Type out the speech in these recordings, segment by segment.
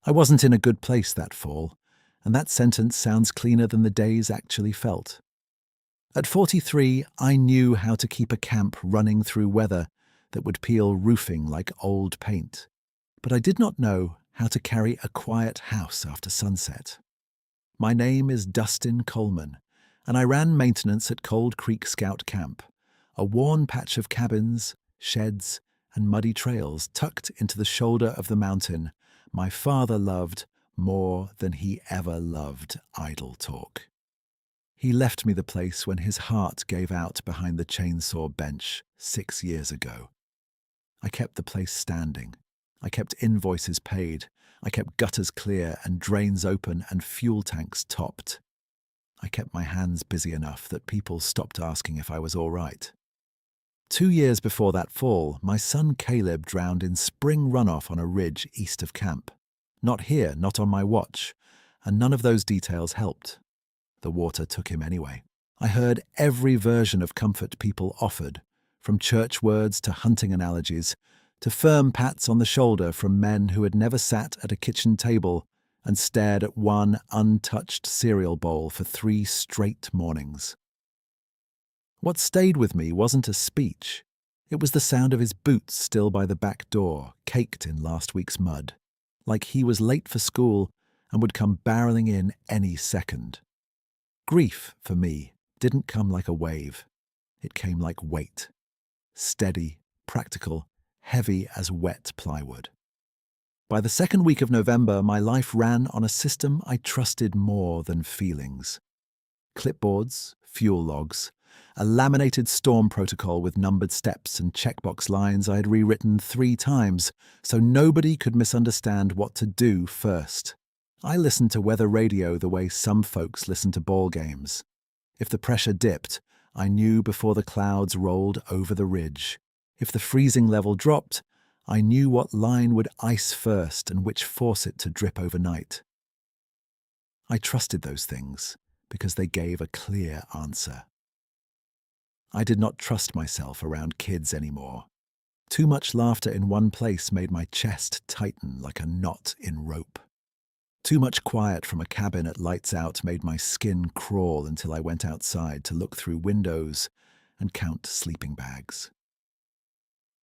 I wasn't in a good place that fall, and that sentence sounds cleaner than the days actually felt. At 43, I knew how to keep a camp running through weather that would peel roofing like old paint, but I did not know how to carry a quiet house after sunset. My name is Dustin Coleman, and I ran maintenance at Cold Creek Scout Camp, a worn patch of cabins, sheds, and muddy trails tucked into the shoulder of the mountain my father loved more than he ever loved idle talk. He left me the place when his heart gave out behind the chainsaw bench 6 years ago. I kept the place standing. I kept invoices paid. I kept gutters clear and drains open and fuel tanks topped. I kept my hands busy enough that people stopped asking if I was all right. 2 years before that fall, my son Caleb drowned in spring runoff on a ridge east of camp. Not here, not on my watch, and none of those details helped. The water took him anyway. I heard every version of comfort people offered, from church words to hunting analogies, to firm pats on the shoulder from men who had never sat at a kitchen table and stared at one untouched cereal bowl for 3 straight mornings. What stayed with me wasn't a speech. It was the sound of his boots still by the back door, caked in last week's mud, like he was late for school and would come barreling in any second. Grief, for me, didn't come like a wave. It came like weight. Steady, practical, heavy as wet plywood. By the second week of November, my life ran on a system I trusted more than feelings. Clipboards, fuel logs, a laminated storm protocol with numbered steps and checkbox lines I had rewritten 3 times so nobody could misunderstand what to do first. I listened to weather radio the way some folks listen to ball games. If the pressure dipped, I knew before the clouds rolled over the ridge. If the freezing level dropped, I knew what line would ice first and which faucet to drip overnight. I trusted those things because they gave a clear answer. I did not trust myself around kids anymore. Too much laughter in one place made my chest tighten like a knot in rope. Too much quiet from a cabin at lights out made my skin crawl until I went outside to look through windows and count sleeping bags.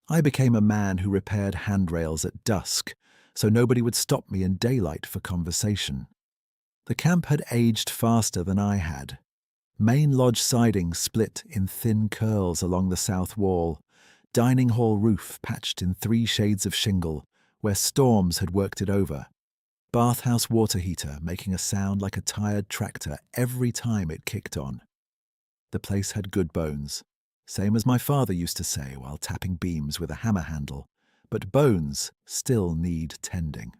I became a man who repaired handrails at dusk so nobody would stop me in daylight for conversation. The camp had aged faster than I had. Main lodge siding split in thin curls along the south wall, dining hall roof patched in 3 shades of shingle where storms had worked it over, bathhouse water heater making a sound like a tired tractor every time it kicked on. The place had good bones, same as my father used to say while tapping beams with a hammer handle, but bones still need tending.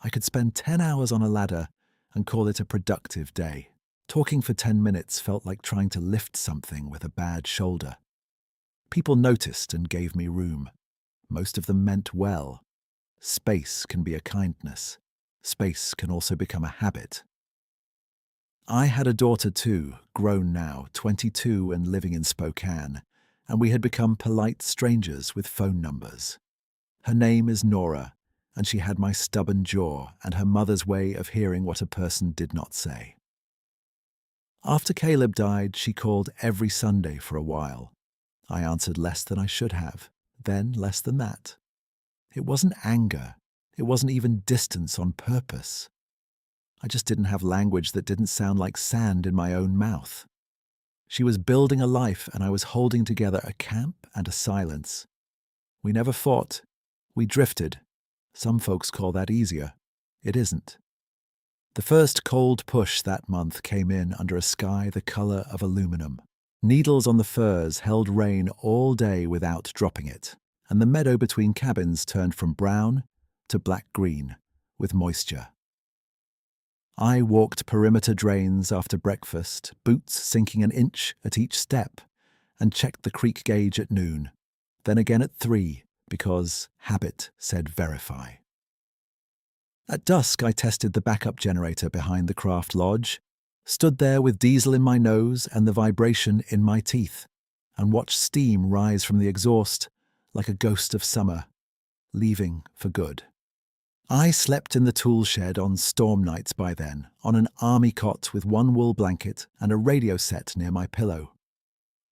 I could spend 10 hours on a ladder and call it a productive day. Talking for 10 minutes felt like trying to lift something with a bad shoulder. People noticed and gave me room. Most of them meant well. Space can be a kindness. Space can also become a habit. I had a daughter too, grown now, 22 and living in Spokane, and we had become polite strangers with phone numbers. Her name is Nora, and she had my stubborn jaw and her mother's way of hearing what a person did not say. After Caleb died, she called every Sunday for a while. I answered less than I should have, then less than that. It wasn't anger. It wasn't even distance on purpose. I just didn't have language that didn't sound like sand in my own mouth. She was building a life and I was holding together a camp and a silence. We never fought. We drifted. Some folks call that easier. It isn't. The first cold push that month came in under a sky the color of aluminum. Needles on the firs held rain all day without dropping it, and the meadow between cabins turned from brown to black-green with moisture. I walked perimeter drains after breakfast, boots sinking an inch at each step, and checked the creek gauge at noon, then again at 3, because habit said verify. At dusk, I tested the backup generator behind the craft lodge, stood there with diesel in my nose and the vibration in my teeth, and watched steam rise from the exhaust like a ghost of summer, leaving for good. I slept in the tool shed on storm nights by then, on an army cot with one wool blanket and a radio set near my pillow.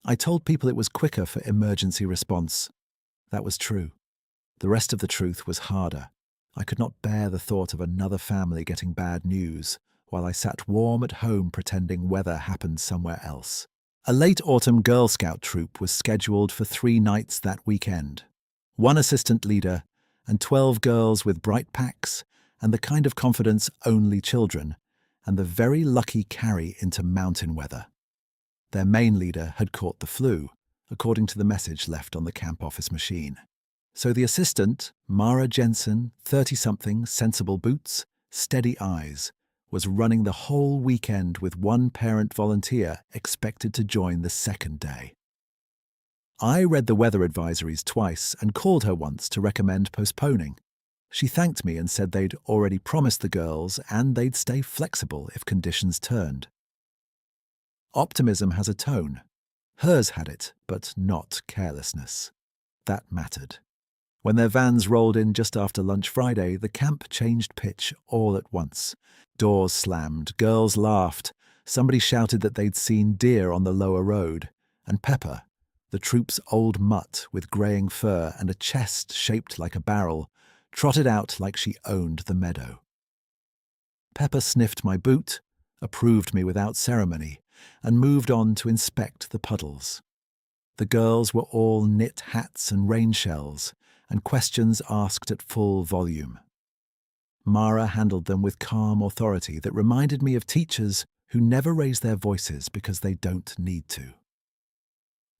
I told people it was quicker for emergency response. That was true. The rest of the truth was harder. I could not bear the thought of another family getting bad news, while I sat warm at home pretending weather happened somewhere else. A late autumn Girl Scout troop was scheduled for 3 nights that weekend. 1 assistant leader and 12 girls with bright packs and the kind of confidence only children, and the very lucky carry into mountain weather. Their main leader had caught the flu, according to the message left on the camp office machine. So the assistant, Mara Jensen, 30-something, sensible boots, steady eyes, was running the whole weekend with 1 parent volunteer expected to join the second day. I read the weather advisories twice and called her once to recommend postponing. She thanked me and said they'd already promised the girls and they'd stay flexible if conditions turned. Optimism has a tone. Hers had it, but not carelessness. That mattered. When their vans rolled in just after lunch Friday, the camp changed pitch all at once. Doors slammed, girls laughed, somebody shouted that they'd seen deer on the lower road, and Pepper, the troop's old mutt with greying fur and a chest shaped like a barrel, trotted out like she owned the meadow. Pepper sniffed my boot, approved me without ceremony, and moved on to inspect the puddles. The girls were all knit hats and rain shells, and questions asked at full volume. Mara handled them with calm authority that reminded me of teachers who never raise their voices because they don't need to.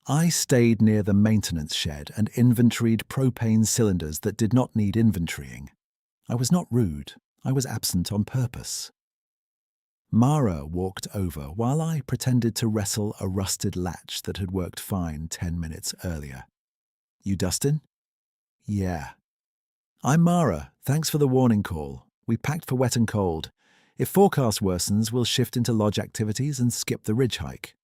I stayed near the maintenance shed and inventoried propane cylinders that did not need inventorying. I was not rude. I was absent on purpose. Mara walked over while I pretended to wrestle a rusted latch that had worked fine 10 minutes earlier. "You Dustin?" "Yeah." "I'm Mara. Thanks for the warning call. We packed for wet and cold. If forecast worsens, we'll shift into lodge activities and skip the ridge hike."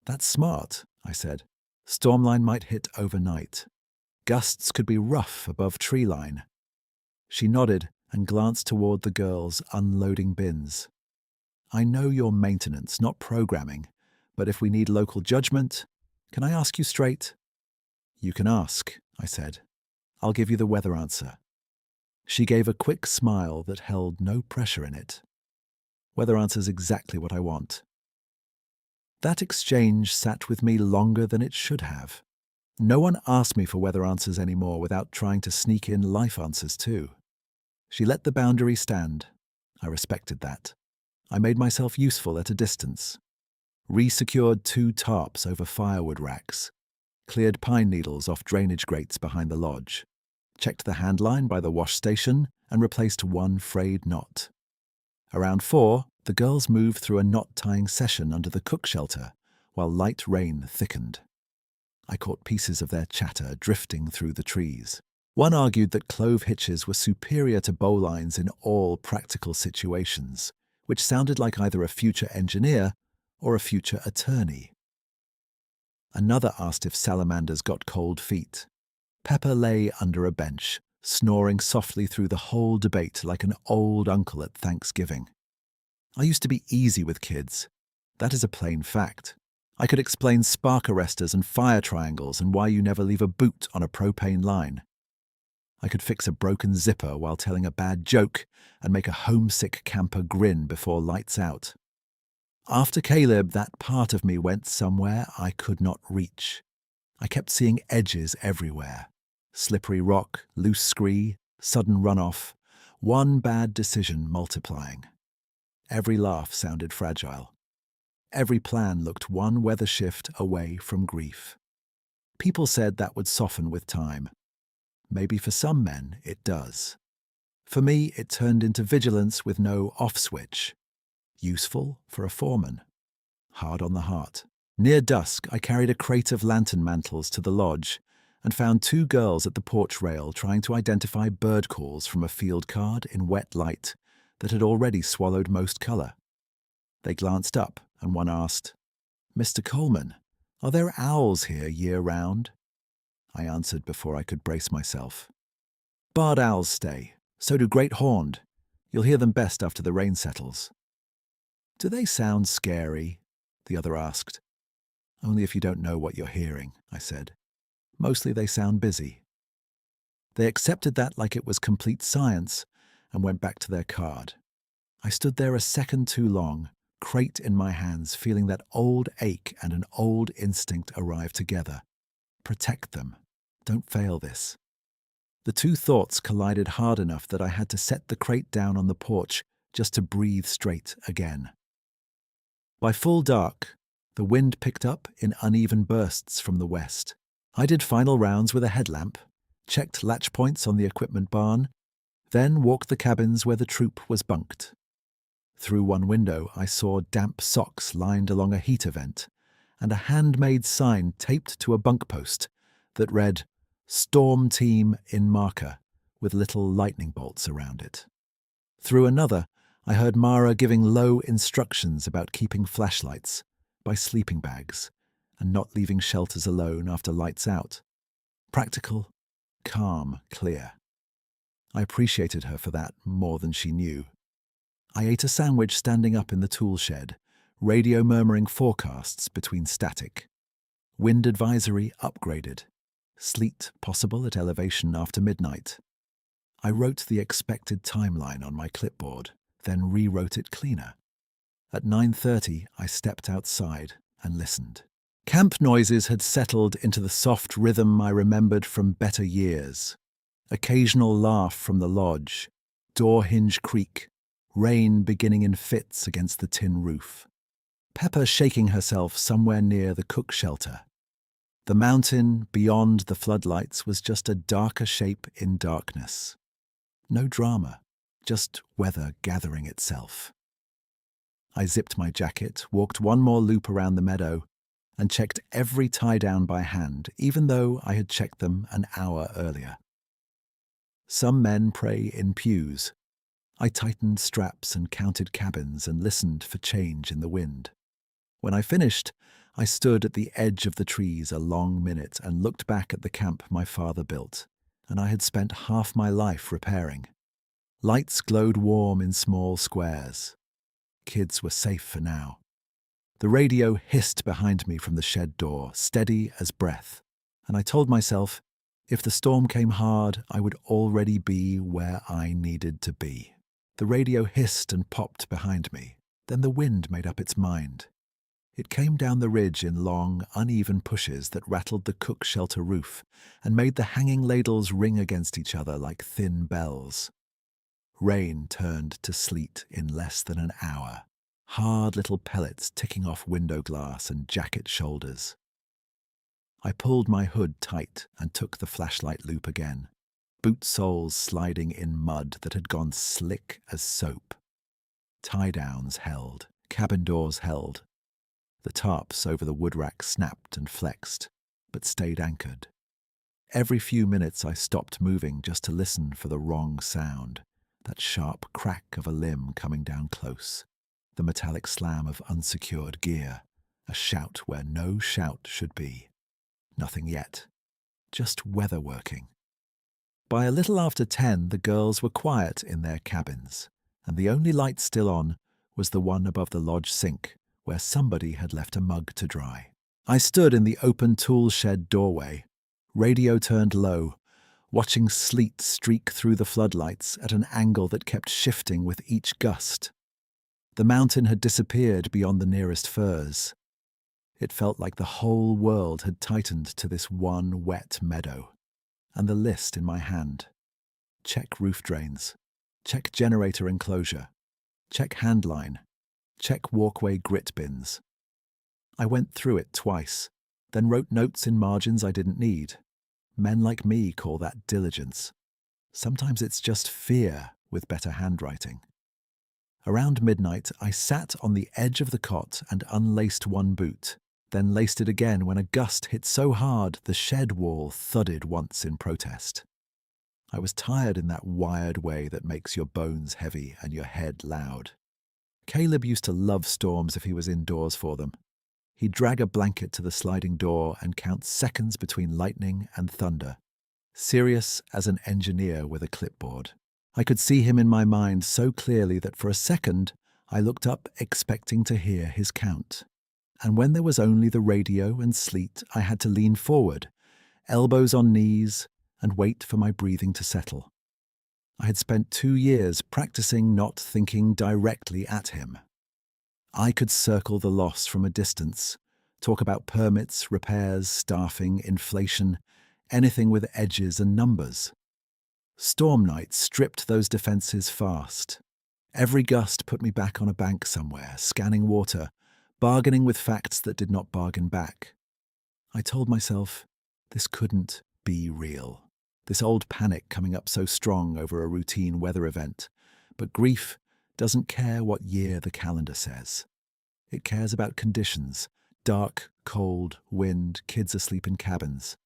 "That's smart," I said. "Stormline might hit overnight. Gusts could be rough above Treeline." She nodded and glanced toward the girls unloading bins. "I know you're maintenance, not programming, but if we need local judgment, can I ask you straight?" "You can ask," I said. "I'll give you the weather answer." She gave a quick smile that held no pressure in it. "Weather answer's exactly what I want." That exchange sat with me longer than it should have. No one asked me for weather answers anymore without trying to sneak in life answers too. She let the boundary stand. I respected that. I made myself useful at a distance. Re-secured 2 tarps over firewood racks. Cleared pine needles off drainage grates behind the lodge. Checked the handline by the wash station and replaced 1 frayed knot. Around 4, the girls moved through a knot-tying session under the cook shelter while light rain thickened. I caught pieces of their chatter drifting through the trees. One argued that clove hitches were superior to bowlines in all practical situations, which sounded like either a future engineer or a future attorney. Another asked if salamanders got cold feet. Pepper lay under a bench, snoring softly through the whole debate like an old uncle at Thanksgiving. I used to be easy with kids. That is a plain fact. I could explain spark arresters and fire triangles and why you never leave a boot on a propane line. I could fix a broken zipper while telling a bad joke and make a homesick camper grin before lights out. After Caleb, that part of me went somewhere I could not reach. I kept seeing edges everywhere. Slippery rock, loose scree, sudden runoff, one bad decision multiplying. Every laugh sounded fragile. Every plan looked one weather shift away from grief. People said that would soften with time. Maybe for some men it does. For me, it turned into vigilance with no off switch. Useful for a foreman. Hard on the heart. Near dusk, I carried a crate of lantern mantles to the lodge and found 2 girls at the porch rail trying to identify bird calls from a field card in wet light that had already swallowed most colour. They glanced up and one asked, "Mr. Coleman, are there owls here year-round?" I answered before I could brace myself. "Barred owls stay. So do great horned. You'll hear them best after the rain settles. Do they sound scary? The other asked. Only if you don't know what you're hearing, I said. Mostly they sound busy. They accepted that like it was complete science and went back to their card. I stood there a second too long, crate in my hands, feeling that old ache and an old instinct arrive together. Protect them. Don't fail this. The two thoughts collided hard enough that I had to set the crate down on the porch just to breathe straight again. By full dark, the wind picked up in uneven bursts from the west. I did final rounds with a headlamp, checked latch points on the equipment barn, then walked the cabins where the troop was bunked. Through one window, I saw damp socks lined along a heater vent and a handmade sign taped to a bunk post that read, "Storm Team" in marker, with little lightning bolts around it. Through another, I heard Mara giving low instructions about keeping flashlights by sleeping bags and not leaving shelters alone after lights out. Practical, calm, clear. I appreciated her for that more than she knew. I ate a sandwich standing up in the tool shed, radio murmuring forecasts between static. Wind advisory upgraded. Sleet possible at elevation after midnight. I wrote the expected timeline on my clipboard, then rewrote it cleaner. At 9:30, I stepped outside and listened. Camp noises had settled into the soft rhythm I remembered from better years. Occasional laugh from the lodge, door hinge creak, rain beginning in fits against the tin roof. Pepper shaking herself somewhere near the cook shelter. The mountain beyond the floodlights was just a darker shape in darkness. No drama, just weather gathering itself. I zipped my jacket, walked one more loop around the meadow, and checked every tie-down by hand, even though I had checked them an hour earlier. Some men pray in pews. I tightened straps and counted cabins and listened for change in the wind. When I finished, I stood at the edge of the trees a long minute and looked back at the camp my father built, and I had spent half my life repairing. Lights glowed warm in small squares. Kids were safe for now. The radio hissed behind me from the shed door, steady as breath, and I told myself, if the storm came hard, I would already be where I needed to be. The radio hissed and popped behind me. Then the wind made up its mind. It came down the ridge in long, uneven pushes that rattled the cook shelter roof and made the hanging ladles ring against each other like thin bells. Rain turned to sleet in less than an hour, hard little pellets ticking off window glass and jacket shoulders. I pulled my hood tight and took the flashlight loop again, boot soles sliding in mud that had gone slick as soap. Tie-downs held, cabin doors held. The tarps over the wood rack snapped and flexed, but stayed anchored. Every few minutes I stopped moving just to listen for the wrong sound, that sharp crack of a limb coming down close, the metallic slam of unsecured gear, a shout where no shout should be. Nothing yet, just weather working. By a little after 10, the girls were quiet in their cabins, and the only light still on was the one above the lodge sink, where somebody had left a mug to dry. I stood in the open tool shed doorway, radio turned low, watching sleet streak through the floodlights at an angle that kept shifting with each gust. The mountain had disappeared beyond the nearest firs. It felt like the whole world had tightened to this one wet meadow. And the list in my hand. Check roof drains. Check generator enclosure. Check handline. Check walkway grit bins. I went through it twice, then wrote notes in margins I didn't need. Men like me call that diligence. Sometimes it's just fear with better handwriting. Around midnight, I sat on the edge of the cot and unlaced one boot, then laced it again when a gust hit so hard the shed wall thudded once in protest. I was tired in that wired way that makes your bones heavy and your head loud. Caleb used to love storms if he was indoors for them. He'd drag a blanket to the sliding door and count seconds between lightning and thunder, serious as an engineer with a clipboard. I could see him in my mind so clearly that for a second I looked up expecting to hear his count. And when there was only the radio and sleet, I had to lean forward, elbows on knees, and wait for my breathing to settle. I had spent 2 years practicing not thinking directly at him. I could circle the loss from a distance, talk about permits, repairs, staffing, inflation, anything with edges and numbers. Storm nights stripped those defenses fast. Every gust put me back on a bank somewhere, scanning water, bargaining with facts that did not bargain back. I told myself, this couldn't be real. This old panic coming up so strong over a routine weather event. But grief doesn't care what year the calendar says. It cares about conditions: dark, cold, wind, kids asleep in cabins.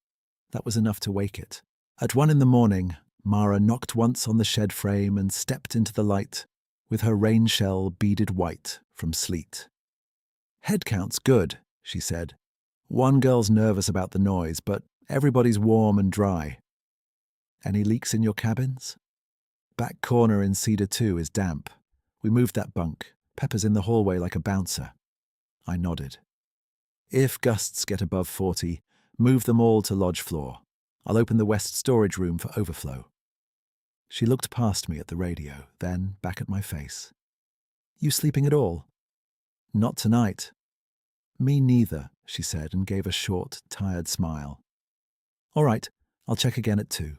That was enough to wake it. At 1 a.m, Mara knocked once on the shed frame and stepped into the light, with her rain shell beaded white from sleet. "Head count's good," she said. "One girl's nervous about the noise, but everybody's warm and dry." "Any leaks in your cabins?" "Back corner in Cedar 2 is damp. We moved that bunk. Pepper's in the hallway like a bouncer." I nodded. "If gusts get above 40, move them all to lodge floor. I'll open the west storage room for overflow." She looked past me at the radio, then back at my face. "You sleeping at all?" "Not tonight." "Me neither," she said, and gave a short, tired smile. "All right, I'll check again at 2.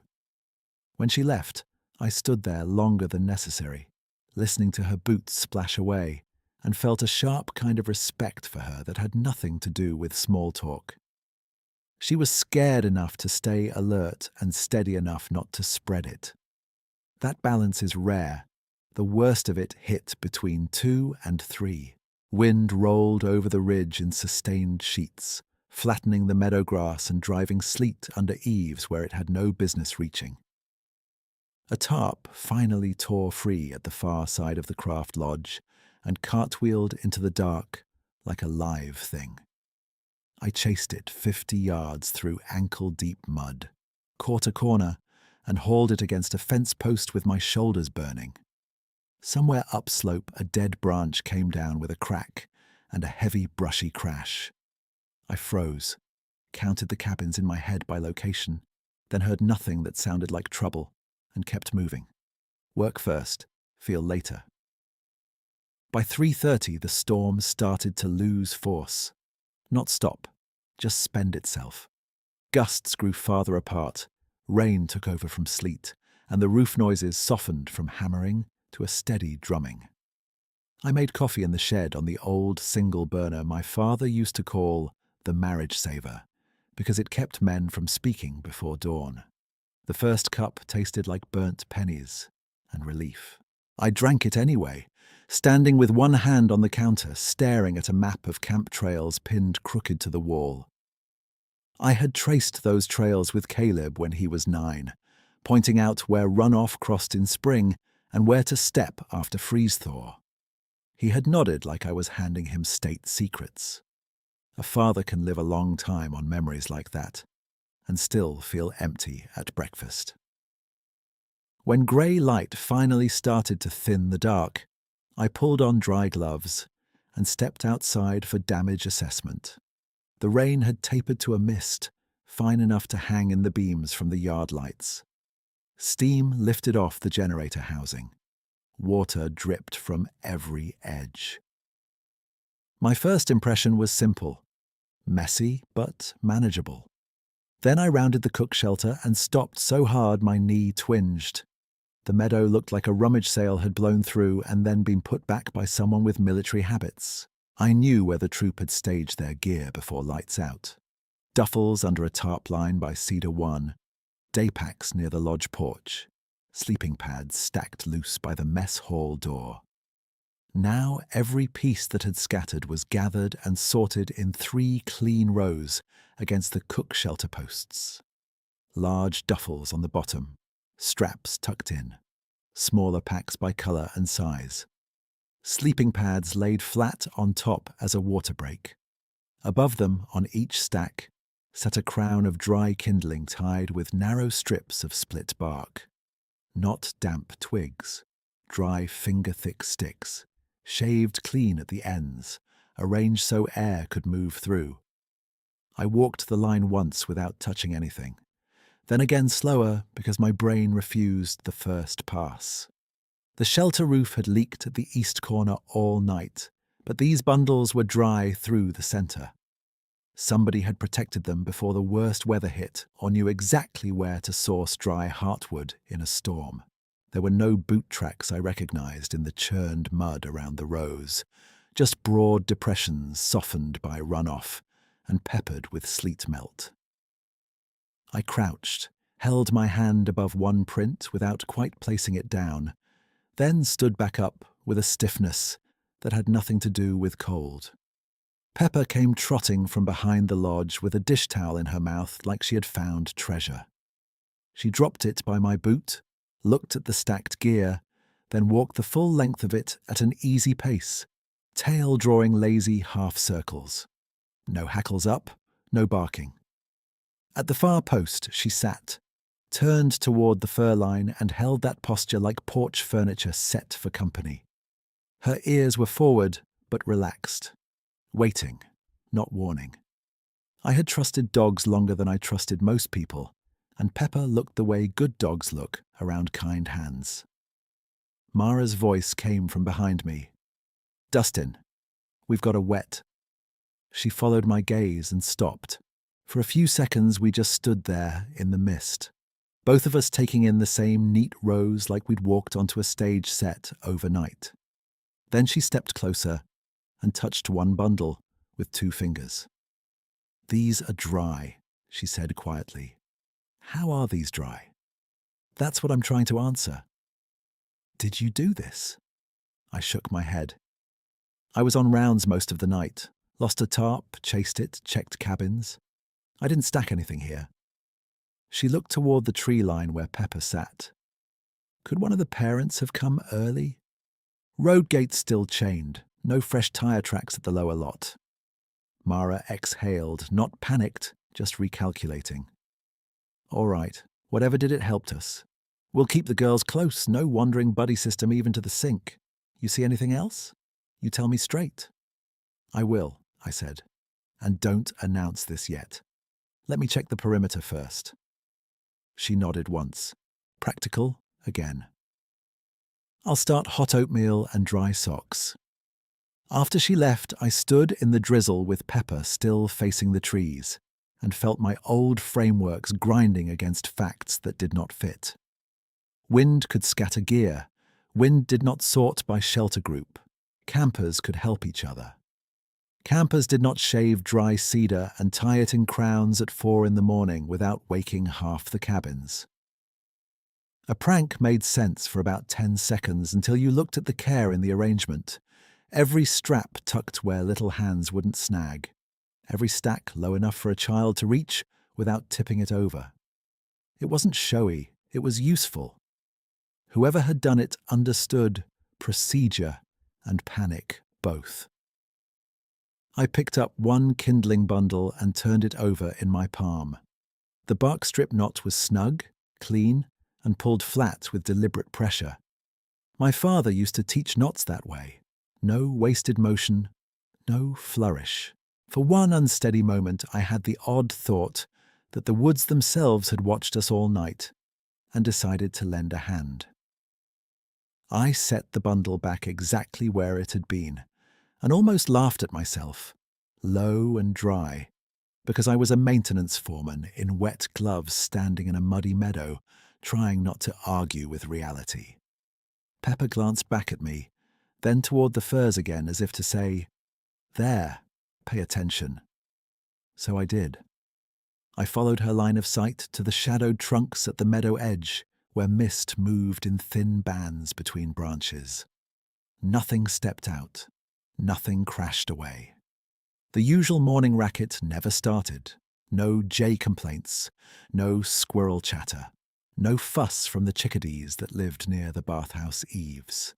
When she left, I stood there longer than necessary, listening to her boots splash away, and felt a sharp kind of respect for her that had nothing to do with small talk. She was scared enough to stay alert and steady enough not to spread it. That balance is rare. The worst of it hit between 2 and 3. Wind rolled over the ridge in sustained sheets, flattening the meadow grass and driving sleet under eaves where it had no business reaching. A tarp finally tore free at the far side of the craft lodge and cartwheeled into the dark like a live thing. I chased it 50 yards through ankle-deep mud, caught a corner, and hauled it against a fence post with my shoulders burning. Somewhere upslope, a dead branch came down with a crack and a heavy, brushy crash. I froze, counted the cabins in my head by location, then heard nothing that sounded like trouble, and kept moving. Work first, feel later. By 3:30, the storm started to lose force. Not stop, just spend itself. Gusts grew farther apart, rain took over from sleet, and the roof noises softened from hammering to a steady drumming. I made coffee in the shed on the old single burner my father used to call the marriage saver, because it kept men from speaking before dawn. The first cup tasted like burnt pennies and relief. I drank it anyway, standing with one hand on the counter, staring at a map of camp trails pinned crooked to the wall. I had traced those trails with Caleb when he was 9, pointing out where runoff crossed in spring and where to step after freeze-thaw. He had nodded like I was handing him state secrets. A father can live a long time on memories like that and still feel empty at breakfast. When grey light finally started to thin the dark, I pulled on dry gloves and stepped outside for damage assessment. The rain had tapered to a mist, fine enough to hang in the beams from the yard lights. Steam lifted off the generator housing. Water dripped from every edge. My first impression was simple, messy but manageable. Then I rounded the cook shelter and stopped so hard my knee twinged. The meadow looked like a rummage sale had blown through and then been put back by someone with military habits. I knew where the troop had staged their gear before lights out. Duffels under a tarp line by Cedar 1, day packs near the lodge porch, sleeping pads stacked loose by the mess hall door. Now every piece that had scattered was gathered and sorted in 3 clean rows against the cook shelter posts. Large duffels on the bottom, straps tucked in, smaller packs by colour and size. Sleeping pads laid flat on top as a water break. Above them, on each stack, sat a crown of dry kindling tied with narrow strips of split bark. not damp twigs, dry finger-thick sticks, shaved clean at the ends, arranged so air could move through. I walked the line once without touching anything, then again slower because my brain refused the first pass. The shelter roof had leaked at the east corner all night, but these bundles were dry through the centre. Somebody had protected them before the worst weather hit or knew exactly where to source dry heartwood in a storm. There were no boot tracks I recognized in the churned mud around the rows, just broad depressions softened by runoff and peppered with sleet melt. I crouched, held my hand above one print without quite placing it down, then stood back up with a stiffness that had nothing to do with cold. Pepper came trotting from behind the lodge with a dish towel in her mouth like she had found treasure. She dropped it by my boot, looked at the stacked gear, then walked the full length of it at an easy pace, tail drawing lazy half circles. No hackles up, no barking. At the far post she sat, turned toward the fur line and held that posture like porch furniture set for company. Her ears were forward but relaxed, waiting, not warning. I had trusted dogs longer than I trusted most people, and Pepper looked the way good dogs look around kind hands. Mara's voice came from behind me. "Dustin, we've got a wet." She followed my gaze and stopped. For a few seconds we just stood there in the mist, both of us taking in the same neat rows like we'd walked onto a stage set overnight. Then she stepped closer and touched one bundle with 2 fingers. "These are dry," she said quietly. "How are these dry?" "That's what I'm trying to answer." "Did you do this?" I shook my head. "I was on rounds most of the night. Lost a tarp, chased it, checked cabins. I didn't stack anything here." She looked toward the tree line where Pepper sat. Could one of the parents have come early? Road gates still chained, no fresh tire tracks at the lower lot. Mara exhaled, not panicked, just recalculating. "All right, whatever did it helped us. We'll keep the girls close, no wandering buddy system even to the sink. You see anything else? You tell me straight." "I will," I said. "And don't announce this yet. Let me check the perimeter first." She nodded once. Practical again. "I'll start hot oatmeal and dry socks." After she left, I stood in the drizzle with Pepper still facing the trees and felt my old frameworks grinding against facts that did not fit. Wind could scatter gear. Wind did not sort by shelter group. Campers could help each other. Campers did not shave dry cedar and tie it in crowns at 4 in the morning without waking half the cabins. A prank made sense for about 10 seconds until you looked at the care in the arrangement. Every strap tucked where little hands wouldn't snag. Every stack low enough for a child to reach without tipping it over. It wasn't showy, it was useful. Whoever had done it understood procedure and panic both. I picked up one kindling bundle and turned it over in my palm. The bark strip knot was snug, clean, and pulled flat with deliberate pressure. My father used to teach knots that way. No wasted motion, no flourish. For one unsteady moment, I had the odd thought that the woods themselves had watched us all night and decided to lend a hand. I set the bundle back exactly where it had been and almost laughed at myself, low and dry, because I was a maintenance foreman in wet gloves standing in a muddy meadow, trying not to argue with reality. Pepper glanced back at me, then toward the firs again as if to say, "There, pay attention." So I did. I followed her line of sight to the shadowed trunks at the meadow edge, where mist moved in thin bands between branches. Nothing stepped out. Nothing crashed away. The usual morning racket never started. No jay complaints, no squirrel chatter, no fuss from the chickadees that lived near the bathhouse eaves.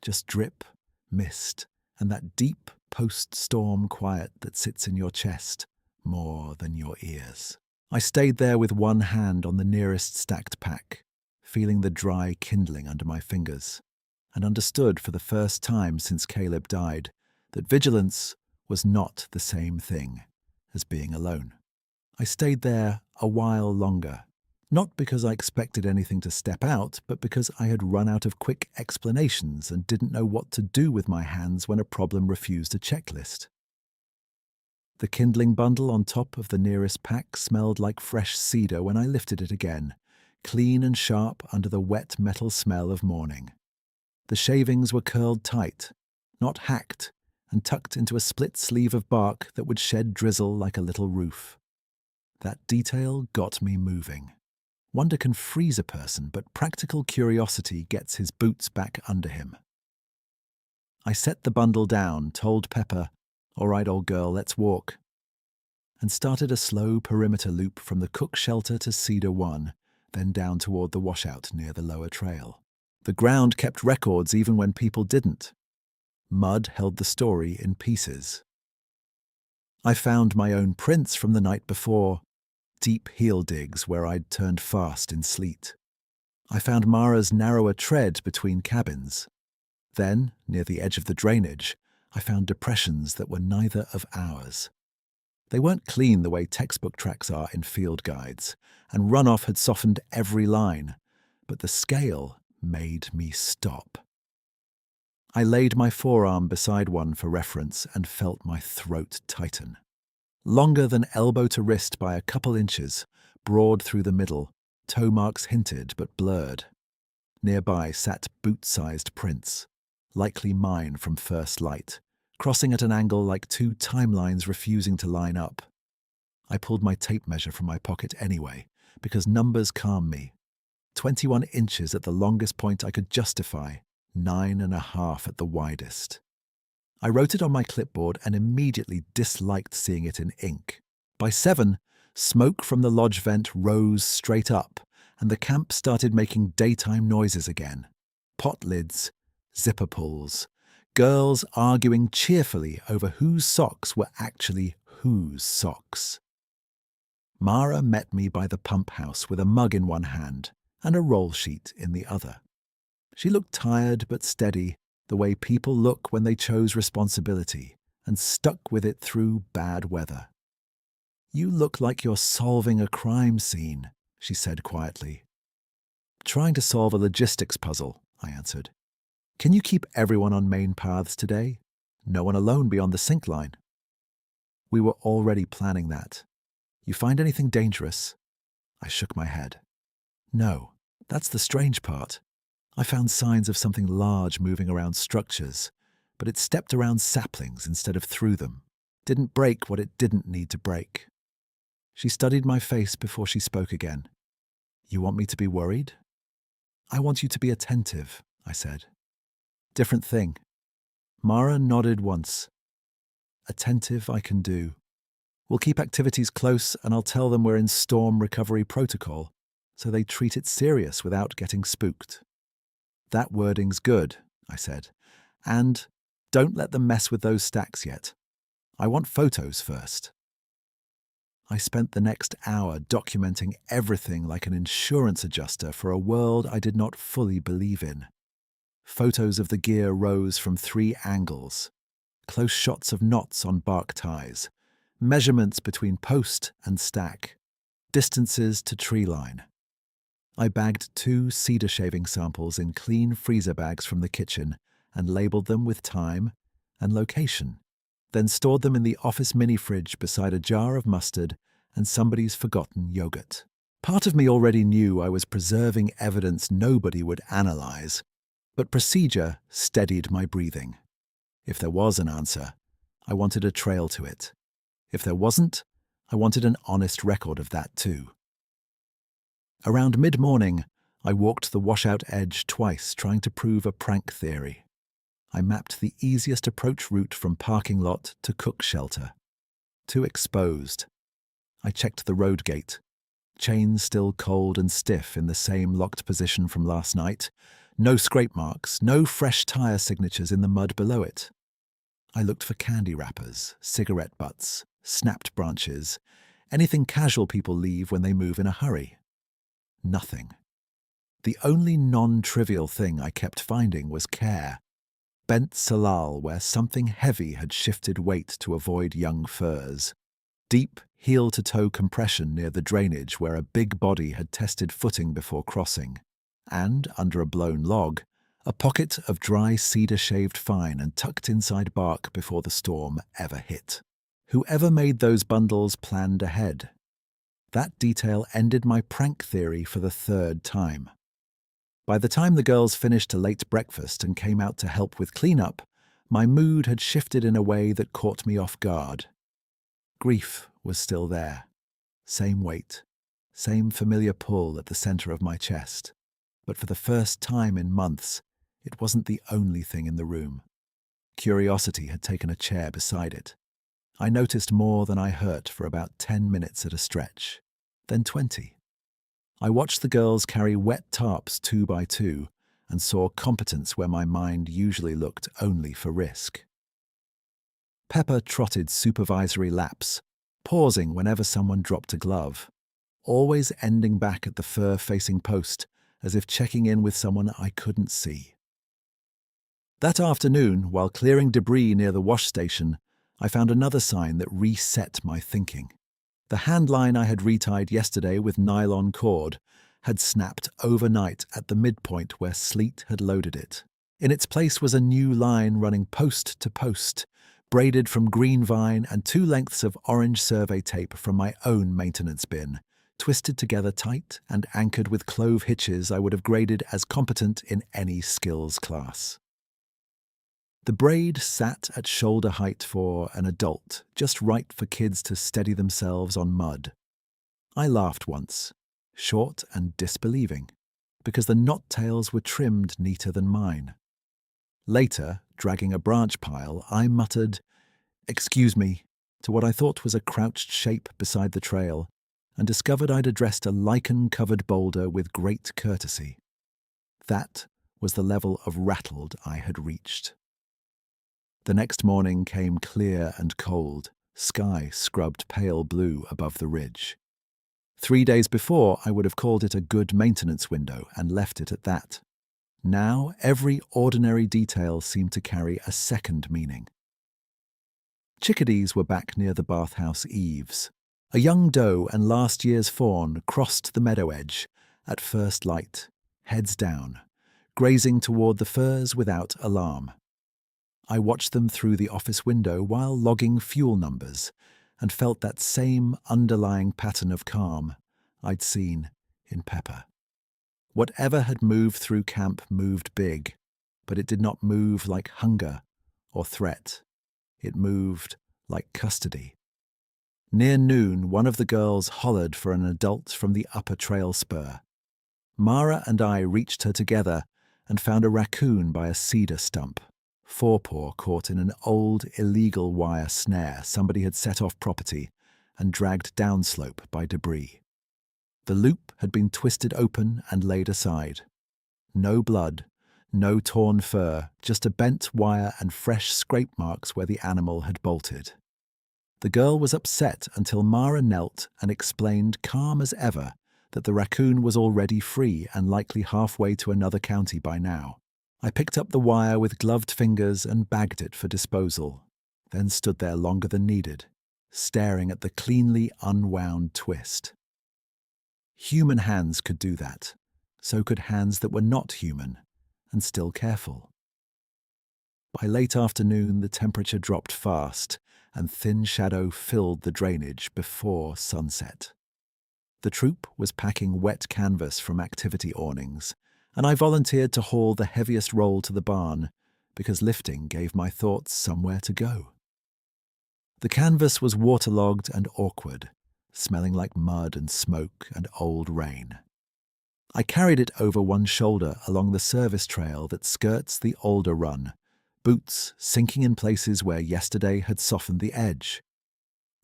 Just drip, mist, and that deep post-storm quiet that sits in your chest more than your ears. I stayed there with one hand on the nearest stacked pack, feeling the dry kindling under my fingers, and understood for the first time since Caleb died that vigilance was not the same thing as being alone. I stayed there a while longer, not because I expected anything to step out, but because I had run out of quick explanations and didn't know what to do with my hands when a problem refused a checklist. The kindling bundle on top of the nearest pack smelled like fresh cedar when I lifted it again, clean and sharp under the wet metal smell of morning. The shavings were curled tight, not hacked, and tucked into a split sleeve of bark that would shed drizzle like a little roof. That detail got me moving. Wonder can freeze a person, but practical curiosity gets his boots back under him. I set the bundle down, told Pepper, "All right, old girl, let's walk," and started a slow perimeter loop from the cook shelter to Cedar 1, then down toward the washout near the lower trail. The ground kept records even when people didn't. Mud held the story in pieces. I found my own prints from the night before, deep heel digs where I'd turned fast in sleet. I found Mara's narrower tread between cabins. Then, near the edge of the drainage, I found depressions that were neither of ours. They weren't clean the way textbook tracks are in field guides, and runoff had softened every line, but the scale made me stop. I laid my forearm beside one for reference and felt my throat tighten. Longer than elbow to wrist by a couple inches, broad through the middle, toe marks hinted but blurred. Nearby sat boot-sized prints, likely mine from first light, crossing at an angle like two timelines refusing to line up. I pulled my tape measure from my pocket anyway, because numbers calm me. 21 inches at the longest point I could justify, 9.5 at the widest. I wrote it on my clipboard and immediately disliked seeing it in ink. By 7, smoke from the lodge vent rose straight up, and the camp started making daytime noises again. Pot lids, zipper pulls, girls arguing cheerfully over whose socks were actually whose socks. Mara met me by the pump house with a mug in one hand and a roll sheet in the other. She looked tired but steady, the way people look when they chose responsibility and stuck with it through bad weather. "You look like you're solving a crime scene," she said quietly. "Trying to solve a logistics puzzle," I answered. "Can you keep everyone on main paths today? No one alone beyond the sink line?" "We were already planning that. You find anything dangerous?" I shook my head. "No, that's the strange part. I found signs of something large moving around structures, but it stepped around saplings instead of through them. Didn't break what it didn't need to break." She studied my face before she spoke again. "You want me to be worried?" "I want you to be attentive," I said. "Different thing." Mara nodded once. "Attentive I can do. We'll keep activities close and I'll tell them we're in storm recovery protocol, so they treat it serious without getting spooked." "That wording's good," I said. "And don't let them mess with those stacks yet. I want photos first." I spent the next hour documenting everything like an insurance adjuster for a world I did not fully believe in. Photos of the gear rose from 3 angles, close shots of knots on bark ties, measurements between post and stack, distances to Treeline. I bagged 2 cedar shaving samples in clean freezer bags from the kitchen and labeled them with time and location, then stored them in the office mini-fridge beside a jar of mustard and somebody's forgotten yogurt. Part of me already knew I was preserving evidence nobody would analyze, but procedure steadied my breathing. If there was an answer, I wanted a trail to it. If there wasn't, I wanted an honest record of that too. Around mid-morning, I walked the washout edge twice trying to prove a prank theory. I mapped the easiest approach route from parking lot to cook shelter. Too exposed. I checked the road gate. Chain still cold and stiff in the same locked position from last night. No scrape marks, no fresh tire signatures in the mud below it. I looked for candy wrappers, cigarette butts, snapped branches, anything casual people leave when they move in a hurry. Nothing. The only non-trivial thing I kept finding was care. Bent salal where something heavy had shifted weight to avoid young furs. Deep heel-to-toe compression near the drainage where a big body had tested footing before crossing. And, under a blown log, a pocket of dry cedar shaved fine and tucked inside bark before the storm ever hit. Whoever made those bundles planned ahead. That detail ended my prank theory for the third time. By the time the girls finished a late breakfast and came out to help with cleanup, my mood had shifted in a way that caught me off guard. Grief was still there. Same weight, same familiar pull at the center of my chest. But for the first time in months, it wasn't the only thing in the room. Curiosity had taken a chair beside it. I noticed more than I hurt for about 10 minutes at a stretch, then 20. I watched the girls carry wet tarps 2 by 2 and saw competence where my mind usually looked only for risk. Pepper trotted supervisory laps, pausing whenever someone dropped a glove, always ending back at the fur-facing post as if checking in with someone I couldn't see. That afternoon, while clearing debris near the wash station, I found another sign that reset my thinking. The handline I had retied yesterday with nylon cord had snapped overnight at the midpoint where sleet had loaded it. In its place was a new line running post to post, braided from green vine and 2 lengths of orange survey tape from my own maintenance bin, twisted together tight and anchored with clove hitches I would have graded as competent in any skills class. The braid sat at shoulder height for an adult, just right for kids to steady themselves on mud. I laughed once, short and disbelieving, because the knot tails were trimmed neater than mine. Later, dragging a branch pile, I muttered, "Excuse me," to what I thought was a crouched shape beside the trail, and discovered I'd addressed a lichen-covered boulder with great courtesy. That was the level of rattled I had reached. The next morning came clear and cold, sky scrubbed pale blue above the ridge. 3 days before, I would have called it a good maintenance window and left it at that. Now, every ordinary detail seemed to carry a second meaning. Chickadees were back near the bathhouse eaves. A young doe and last year's fawn crossed the meadow edge at first light, heads down, grazing toward the furs without alarm. I watched them through the office window while logging fuel numbers and felt that same underlying pattern of calm I'd seen in Pepper. Whatever had moved through camp moved big, but it did not move like hunger or threat. It moved like custody. Near noon, one of the girls hollered for an adult from the upper trail spur. Mara and I reached her together and found a raccoon by a cedar stump, forepaw caught in an old illegal wire snare somebody had set off property and dragged downslope by debris. The loop had been twisted open and laid aside. No blood, no torn fur, just a bent wire and fresh scrape marks where the animal had bolted. The girl was upset until Mara knelt and explained, calm as ever, that the raccoon was already free and likely halfway to another county by now. I picked up the wire with gloved fingers and bagged it for disposal, then stood there longer than needed, staring at the cleanly unwound twist. Human hands could do that. So could hands that were not human and still careful. By late afternoon, the temperature dropped fast and thin shadow filled the drainage before sunset. The troop was packing wet canvas from activity awnings, and I volunteered to haul the heaviest roll to the barn because lifting gave my thoughts somewhere to go. The canvas was waterlogged and awkward, smelling like mud and smoke and old rain. I carried it over one shoulder along the service trail that skirts the Alder Run, boots sinking in places where yesterday had softened the edge.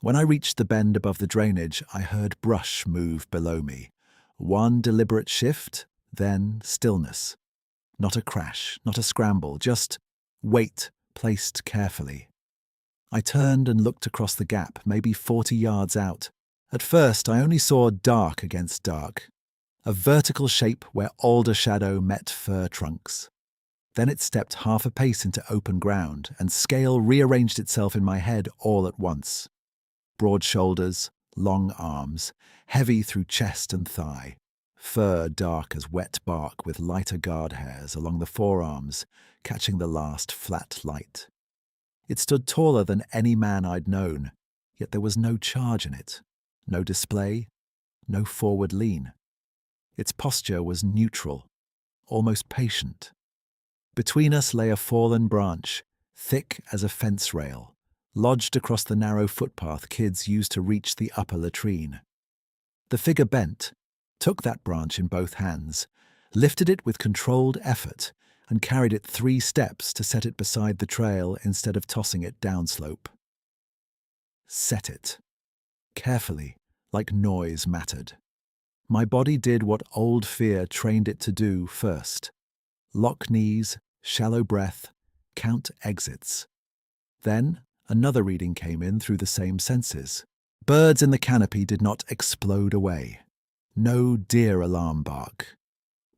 When I reached the bend above the drainage, I heard brush move below me. One deliberate shift, then stillness. Not a crash, not a scramble, just weight placed carefully. I turned and looked across the gap, maybe 40 yards out. At first, I only saw dark against dark. a vertical shape where alder shadow met fir trunks. Then it stepped half a pace into open ground, and scale rearranged itself in my head all at once. Broad shoulders, long arms, heavy through chest and thigh, fur dark as wet bark with lighter guard hairs along the forearms, catching the last flat light. It stood taller than any man I'd known, yet there was no charge in it, no display, no forward lean. Its posture was neutral, almost patient. Between us lay a fallen branch, thick as a fence rail, lodged across the narrow footpath kids used to reach the upper latrine. The figure bent, took that branch in both hands, lifted it with controlled effort, and carried it 3 steps to set it beside the trail instead of tossing it downslope. Set it. Carefully, like noise mattered. My body did what old fear trained it to do first. Lock knees, shallow breath, count exits. Then another reading came in through the same senses. Birds in the canopy did not explode away. No deer alarm bark.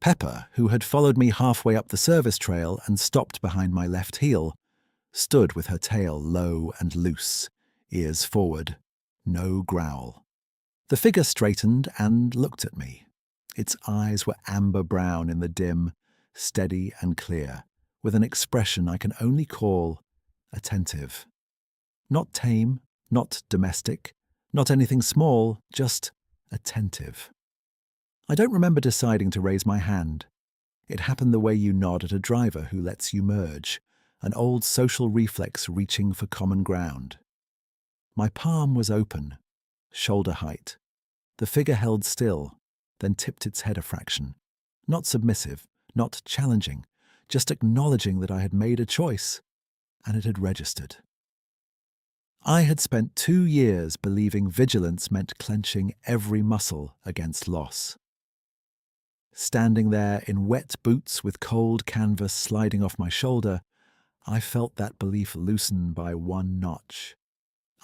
Pepper, who had followed me halfway up the service trail and stopped behind my left heel, stood with her tail low and loose, ears forward, no growl. The figure straightened and looked at me. Its eyes were amber brown in the dim, steady and clear, with an expression I can only call attentive. Not tame, not domestic, not anything small, just attentive. I don't remember deciding to raise my hand. It happened the way you nod at a driver who lets you merge, an old social reflex reaching for common ground. My palm was open, shoulder height. The figure held still, then tipped its head a fraction. Not submissive, not challenging, just acknowledging that I had made a choice, and it had registered. I had spent 2 years believing vigilance meant clenching every muscle against loss. Standing there in wet boots with cold canvas sliding off my shoulder, I felt that belief loosen by 1 notch.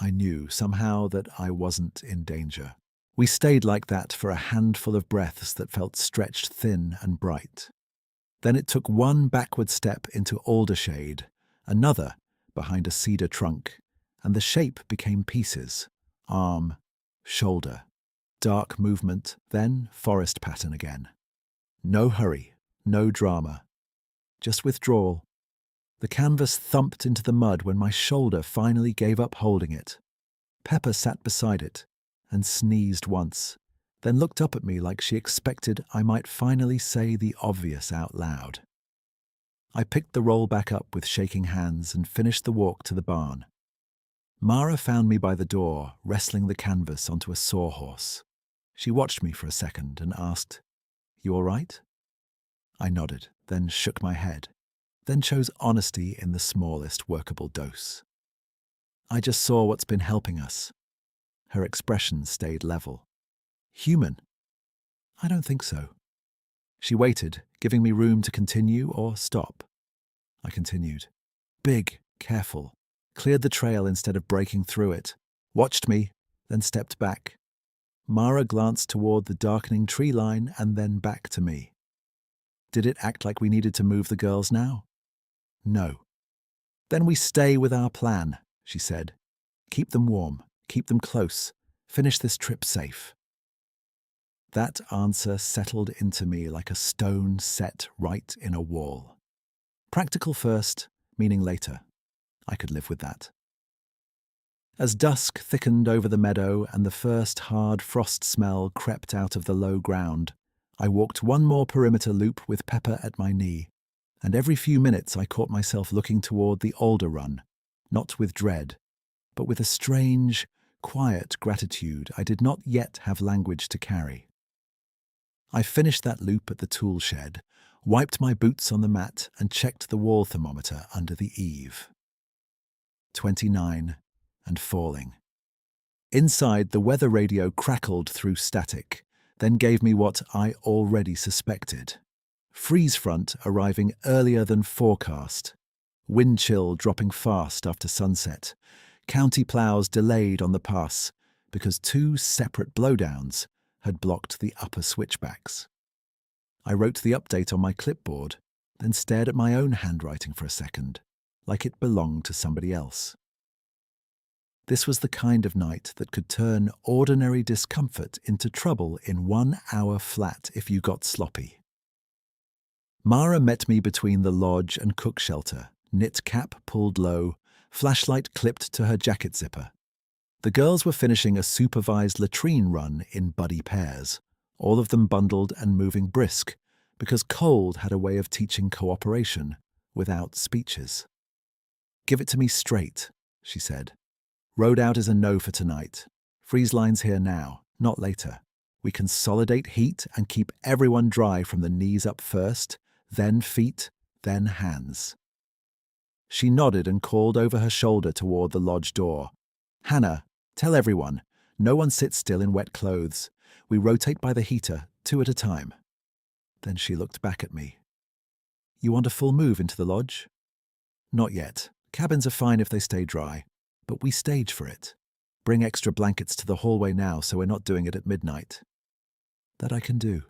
I knew somehow that I wasn't in danger. We stayed like that for a handful of breaths that felt stretched thin and bright. Then it took 1 backward step into alder shade, another behind a cedar trunk, and the shape became pieces: arm, shoulder, dark movement, then forest pattern again. No hurry, no drama, just withdrawal. The canvas thumped into the mud when my shoulder finally gave up holding it. Pepper sat beside it and sneezed once, then looked up at me like she expected I might finally say the obvious out loud. I picked the roll back up with shaking hands and finished the walk to the barn. Mara found me by the door, wrestling the canvas onto a sawhorse. She watched me for a second and asked, "You all right?" I nodded, then shook my head, then chose honesty in the smallest workable dose. "I just saw what's been helping us." Her expression stayed level. "Human?" "I don't think so." She waited, giving me room to continue or stop. I continued. Big, careful, cleared the trail instead of breaking through it, watched me, then stepped back. Mara glanced toward the darkening tree line and then back to me. Did it act like we needed to move the girls now? No. "Then we stay with our plan," she said. "Keep them warm, keep them close, finish this trip safe." That answer settled into me like a stone set right in a wall. Practical first, meaning later. I could live with that. As dusk thickened over the meadow and the first hard frost smell crept out of the low ground, I walked 1 more perimeter loop with Pepper at my knee, and every few minutes I caught myself looking toward the alder run, not with dread, but with a strange, quiet gratitude I did not yet have language to carry. I finished that loop at the tool shed, wiped my boots on the mat and checked the wall thermometer under the eave. 29 and falling. Inside, the weather radio crackled through static, then gave me what I already suspected. Freeze front arriving earlier than forecast. Wind chill dropping fast after sunset. County plows delayed on the pass because 2 separate blowdowns had blocked the upper switchbacks. I wrote the update on my clipboard, then stared at my own handwriting for a second, like it belonged to somebody else. This was the kind of night that could turn ordinary discomfort into trouble in 1 hour flat if you got sloppy. Mara met me between the lodge and cook shelter, knit cap pulled low, flashlight clipped to her jacket zipper. The girls were finishing a supervised latrine run in buddy pairs, all of them bundled and moving brisk, because cold had a way of teaching cooperation without speeches. "Give it to me straight," she said. "Road out is a no for tonight. Freeze line's here now, not later. We consolidate heat and keep everyone dry from the knees up first, then feet, then hands." She nodded and called over her shoulder toward the lodge door. "Hannah, tell everyone, no one sits still in wet clothes. We rotate by the heater, 2 at a time." Then she looked back at me. "You want a full move into the lodge?" "Not yet. Cabins are fine if they stay dry. But we stage for it. Bring extra blankets to the hallway now so we're not doing it at midnight." "That I can do."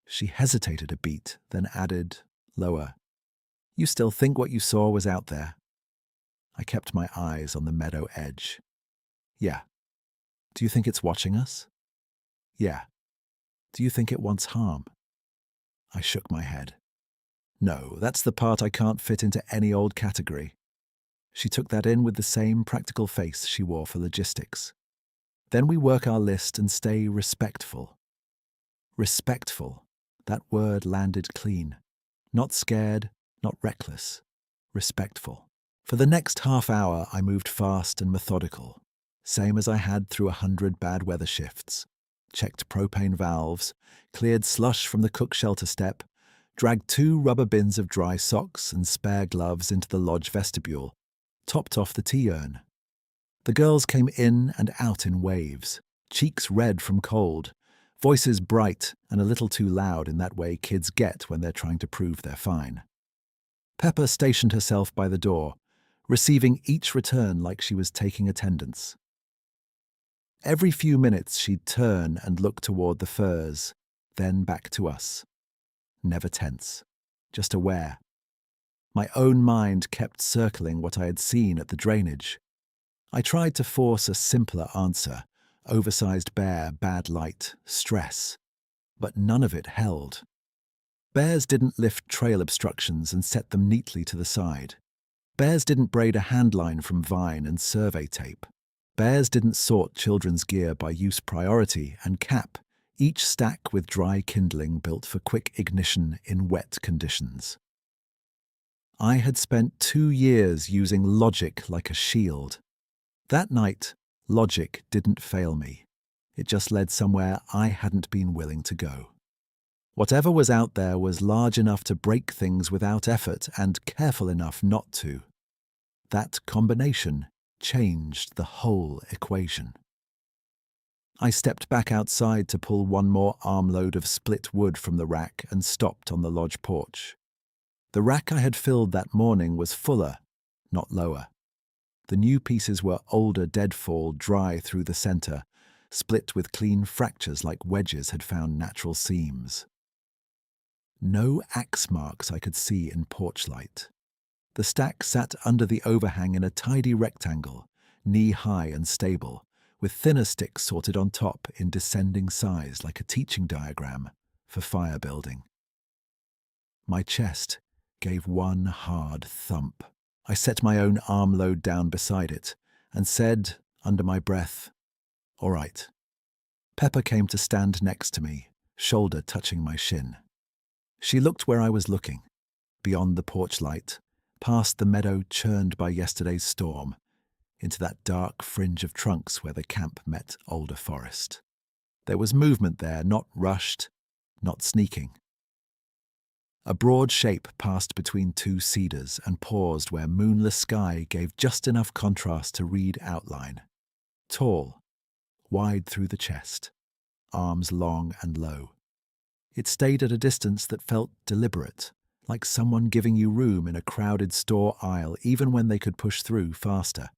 She hesitated a beat, then added, lower, "You still think what you saw was out there?" I kept my eyes on the meadow edge. "Yeah." "Do you think it's watching us?" "Yeah." "Do you think it wants harm?" I shook my head. "No, that's the part I can't fit into any old category." She took that in with the same practical face she wore for logistics. "Then we work our list and stay respectful." Respectful. That word landed clean. Not scared, not reckless. Respectful. For the next half hour, I moved fast and methodical, same as I had through 100 bad weather shifts. Checked propane valves, cleared slush from the cook shelter step, dragged 2 rubber bins of dry socks and spare gloves into the lodge vestibule, topped off the tea urn. The girls came in and out in waves, cheeks red from cold, voices bright and a little too loud in that way kids get when they're trying to prove they're fine. Pepper stationed herself by the door, receiving each return like she was taking attendance. Every few minutes she'd turn and look toward the furs, then back to us. Never tense, just aware. My own mind kept circling what I had seen at the drainage. I tried to force a simpler answer, oversized bear, bad light, stress. But none of it held. Bears didn't lift trail obstructions and set them neatly to the side. Bears didn't braid a handline from vine and survey tape. Bears didn't sort children's gear by use priority and cap, each stack with dry kindling built for quick ignition in wet conditions. I had spent 2 years using logic like a shield. That night, logic didn't fail me. It just led somewhere I hadn't been willing to go. Whatever was out there was large enough to break things without effort and careful enough not to. That combination changed the whole equation. I stepped back outside to pull 1 more armload of split wood from the rack and stopped on the lodge porch. The rack I had filled that morning was fuller, not lower. The new pieces were older deadfall, dry through the center, split with clean fractures like wedges had found natural seams. No axe marks I could see in porch light. The stack sat under the overhang in a tidy rectangle, knee-high and stable, with thinner sticks sorted on top in descending size like a teaching diagram for fire building. My chest gave 1 hard thump. I set my own armload down beside it and said, under my breath, "All right." Pepper came to stand next to me, shoulder touching my shin. She looked where I was looking, beyond the porch light, past the meadow churned by yesterday's storm, into that dark fringe of trunks where the camp met older forest. There was movement there, not rushed, not sneaking. A broad shape passed between 2 cedars and paused where moonless sky gave just enough contrast to read outline. Tall, wide through the chest, arms long and low. It stayed at a distance that felt deliberate, like someone giving you room in a crowded store aisle even when they could push through faster.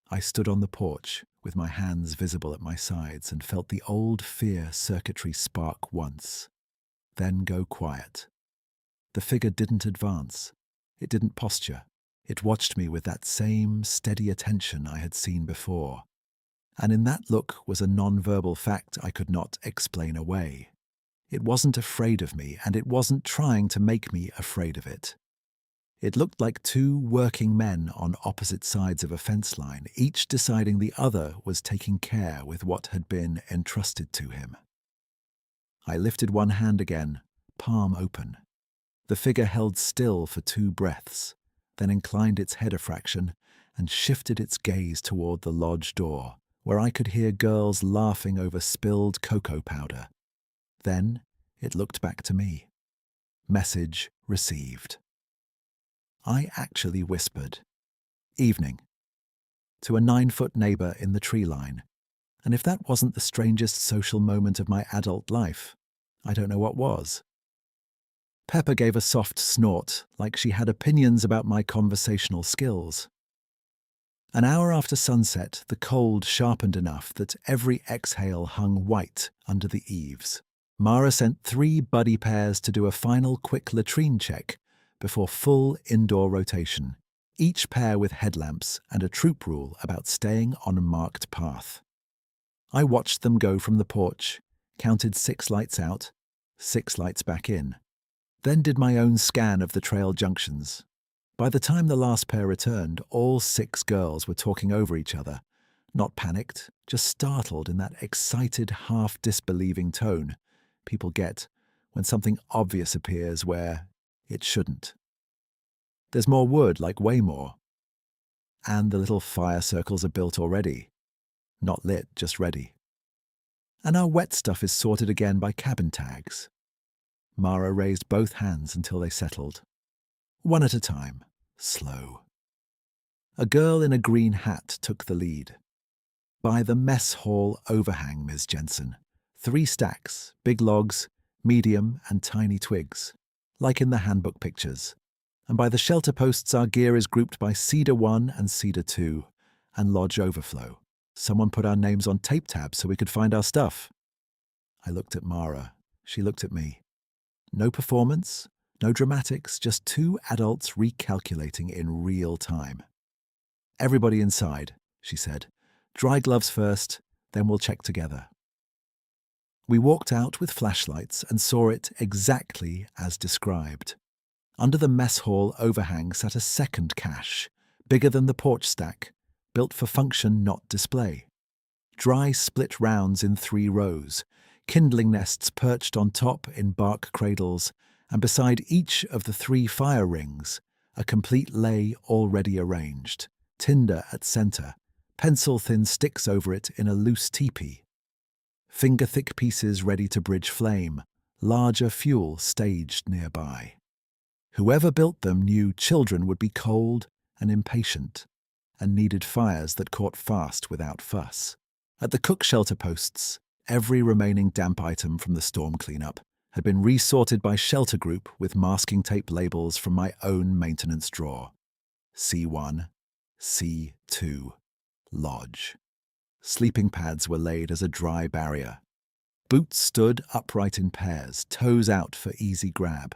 I stood on the porch, with my hands visible at my sides, and felt the old fear circuitry spark once. then go quiet. The figure didn't advance. It didn't posture. It watched me with that same steady attention I had seen before. And in that look was a non-verbal fact I could not explain away. It wasn't afraid of me, and it wasn't trying to make me afraid of it. It looked like two working men on opposite sides of a fence line, each deciding the other was taking care with what had been entrusted to him. I lifted one hand again, palm open. The figure held still for 2 breaths, then inclined its head a fraction and shifted its gaze toward the lodge door, where I could hear girls laughing over spilled cocoa powder. Then it looked back to me. Message received. I actually whispered, "Evening," to a 9-foot neighbor in the tree line. And if that wasn't the strangest social moment of my adult life, I don't know what was. Pepper gave a soft snort, like she had opinions about my conversational skills. An hour after sunset, the cold sharpened enough that every exhale hung white under the eaves. Mara sent 3 buddy pairs to do a final quick latrine check before full indoor rotation, each pair with headlamps and a troop rule about staying on a marked path. I watched them go from the porch, counted 6 lights out, 6 lights back in, then did my own scan of the trail junctions. By the time the last pair returned, all 6 girls were talking over each other, not panicked, just startled in that excited, half-disbelieving tone people get when something obvious appears where it shouldn't. There's more wood, like way more. And the little fire circles are built already. Not lit, just ready. And our wet stuff is sorted again by cabin tags. Mara raised both hands until they settled. One at a time, slow. A girl in a green hat took the lead. By the mess hall overhang, Ms. Jensen. 3 stacks, big logs, medium and tiny twigs, like in the handbook pictures. And by the shelter posts our gear is grouped by Cedar 1 and Cedar 2, and Lodge Overflow. Someone put our names on tape tabs so we could find our stuff. I looked at Mara. She looked at me. No performance, no dramatics, just 2 adults recalculating in real time. Everybody inside, she said. Dry gloves first, then we'll check together. We walked out with flashlights and saw it exactly as described. Under the mess hall overhang sat a second cache, bigger than the porch stack, built for function, not display. Dry split rounds in 3 rows, kindling nests perched on top in bark cradles, and beside each of the 3 fire rings, a complete lay already arranged, tinder at center, pencil-thin sticks over it in a loose teepee. Finger-thick pieces ready to bridge flame, larger fuel staged nearby. Whoever built them knew children would be cold and impatient, and needed fires that caught fast without fuss. At the cook shelter posts, every remaining damp item from the storm cleanup had been resorted by shelter group with masking tape labels from my own maintenance drawer. C1, C2, Lodge. Sleeping pads were laid as a dry barrier. Boots stood upright in pairs, toes out for easy grab.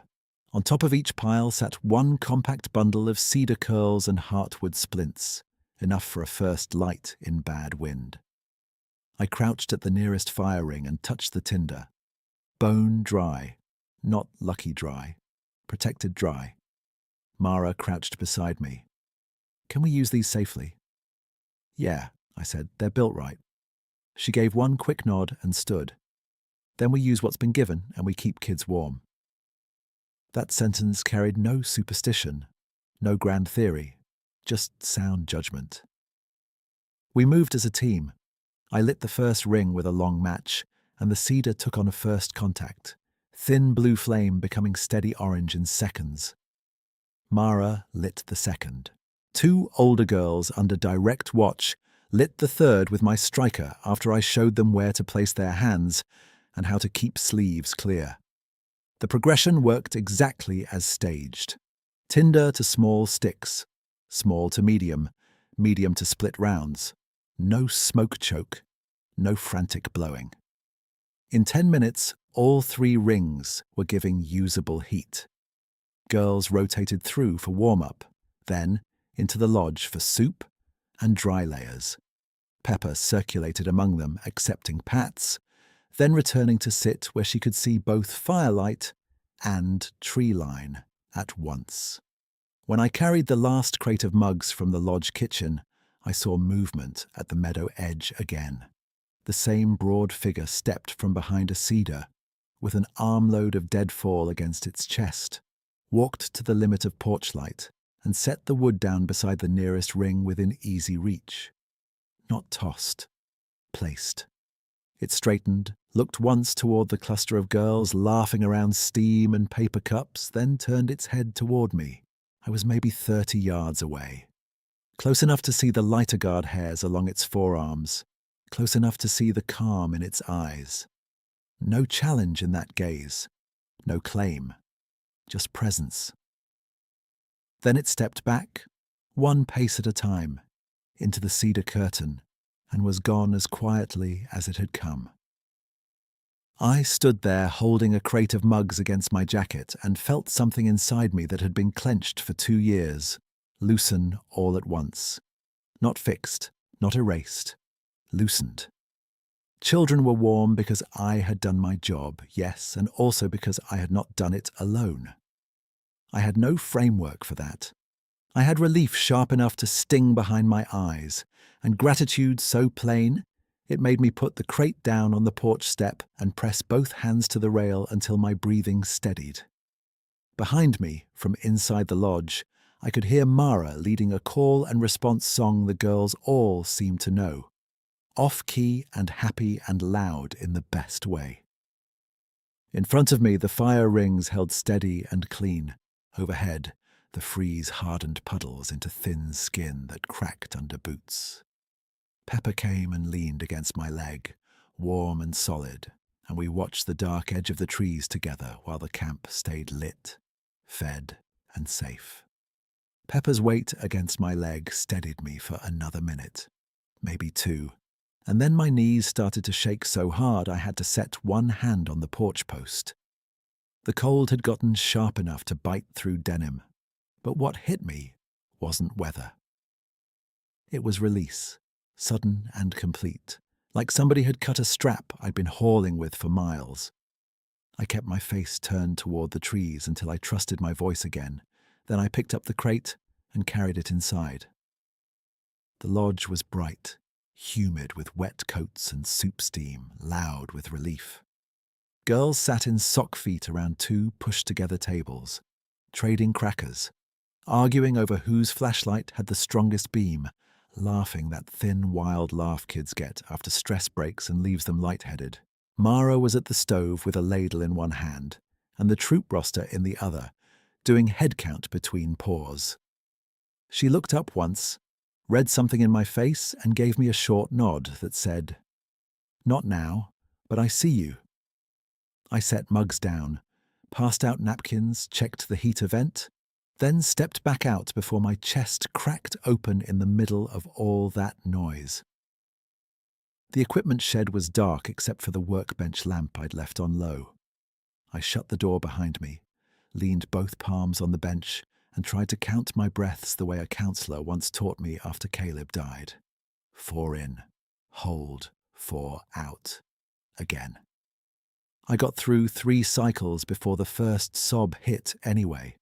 On top of each pile sat one compact bundle of cedar curls and heartwood splints, enough for a first light in bad wind. I crouched at the nearest fire ring and touched the tinder. Bone dry, not lucky dry, protected dry. Mara crouched beside me. Can we use these safely? Yeah, I said, they're built right. She gave one quick nod and stood. Then we use what's been given and we keep kids warm. That sentence carried no superstition, no grand theory, just sound judgment. We moved as a team. I lit the first ring with a long match, and the cedar took on a first contact, thin blue flame becoming steady orange in seconds. Mara lit the second. 2 older girls under direct watch lit the third with my striker after I showed them where to place their hands and how to keep sleeves clear. The progression worked exactly as staged. Tinder to small sticks, small to medium, medium to split rounds. No smoke choke, no frantic blowing. In 10 minutes, all 3 rings were giving usable heat. Girls rotated through for warm-up, then into the lodge for soup and dry layers. Pepper circulated among them, accepting pats, then returning to sit where she could see both firelight and Treeline at once. When I carried the last crate of mugs from the lodge kitchen, I saw movement at the meadow edge again. The same broad figure stepped from behind a cedar, with an armload of deadfall against its chest, walked to the limit of porch light, and set the wood down beside the nearest ring within easy reach. Not tossed, placed. It straightened, looked once toward the cluster of girls laughing around steam and paper cups, then turned its head toward me. I was maybe 30 yards away. Close enough to see the lighter guard hairs along its forearms, close enough to see the calm in its eyes. No challenge in that gaze, no claim, just presence. Then it stepped back, 1 pace at a time, into the cedar curtain, and was gone as quietly as it had come. I stood there holding a crate of mugs against my jacket and felt something inside me that had been clenched for 2 years, loosen all at once. Not fixed, not erased, loosened. Children were warm because I had done my job, yes, and also because I had not done it alone. I had no framework for that. I had relief sharp enough to sting behind my eyes, and gratitude so plain it made me put the crate down on the porch step and press both hands to the rail until my breathing steadied. Behind me, from inside the lodge, I could hear Mara leading a call and response song the girls all seemed to know. Off-key and happy and loud in the best way. In front of me, the fire rings held steady and clean. Overhead, the freeze-hardened puddles into thin skin that cracked under boots. Pepper came and leaned against my leg, warm and solid, and we watched the dark edge of the trees together while the camp stayed lit, fed, and safe. Pepper's weight against my leg steadied me for another minute, maybe 2, and then my knees started to shake so hard I had to set 1 hand on the porch post. The cold had gotten sharp enough to bite through denim, but what hit me wasn't weather. It was release, sudden and complete, like somebody had cut a strap I'd been hauling with for miles. I kept my face turned toward the trees until I trusted my voice again. Then I picked up the crate and carried it inside. The lodge was bright, humid with wet coats and soup steam, loud with relief. Girls sat in sock feet around 2 pushed-together tables, trading crackers, arguing over whose flashlight had the strongest beam, laughing that thin, wild laugh kids get after stress breaks and leaves them lightheaded. Mara was at the stove with a ladle in 1 hand and the troop roster in the other, doing head count between paws. She looked up once, read something in my face, and gave me a short nod that said, "Not now, but I see you." I set mugs down, passed out napkins, checked the heater vent, then stepped back out before my chest cracked open in the middle of all that noise. The equipment shed was dark except for the workbench lamp I'd left on low. I shut the door behind me, leaned both palms on the bench, and tried to count my breaths the way a counselor once taught me after Caleb died. 4 in, hold, 4 out. Again. I got through 3 cycles before the first sob hit anyway.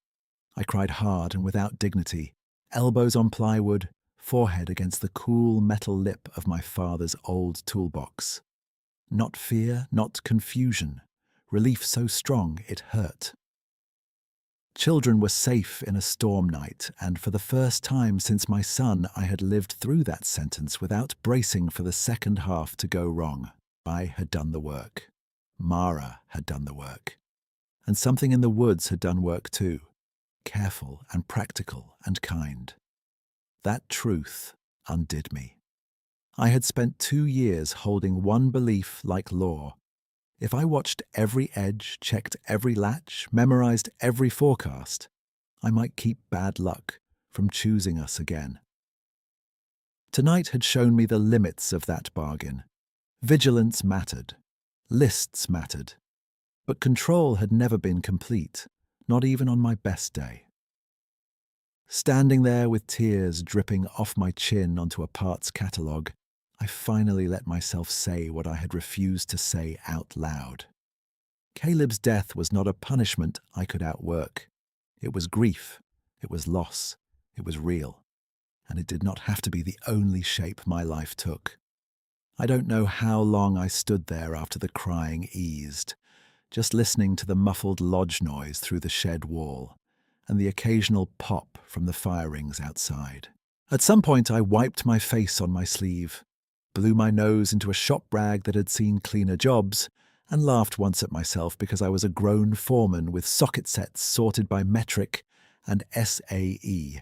I cried hard and without dignity, elbows on plywood, forehead against the cool metal lip of my father's old toolbox. Not fear, not confusion. Relief so strong it hurt. Children were safe in a storm night, and for the first time since my son, I had lived through that sentence without bracing for the second half to go wrong. I had done the work. Mara had done the work. And something in the woods had done work too. Careful and practical and kind. That truth undid me. I had spent 2 years holding one belief like law. If I watched every edge, checked every latch, memorized every forecast, I might keep bad luck from choosing us again. Tonight had shown me the limits of that bargain. Vigilance mattered. Lists mattered. But control had never been complete, not even on my best day. Standing there with tears dripping off my chin onto a parts catalogue, I finally let myself say what I had refused to say out loud. Caleb's death was not a punishment I could outwork. It was grief, it was loss, it was real, and it did not have to be the only shape my life took. I don't know how long I stood there after the crying eased, just listening to the muffled lodge noise through the shed wall and the occasional pop from the fire rings outside. At some point I wiped my face on my sleeve, blew my nose into a shop rag that had seen cleaner jobs, and laughed once at myself because I was a grown foreman with socket sets sorted by metric and SAE,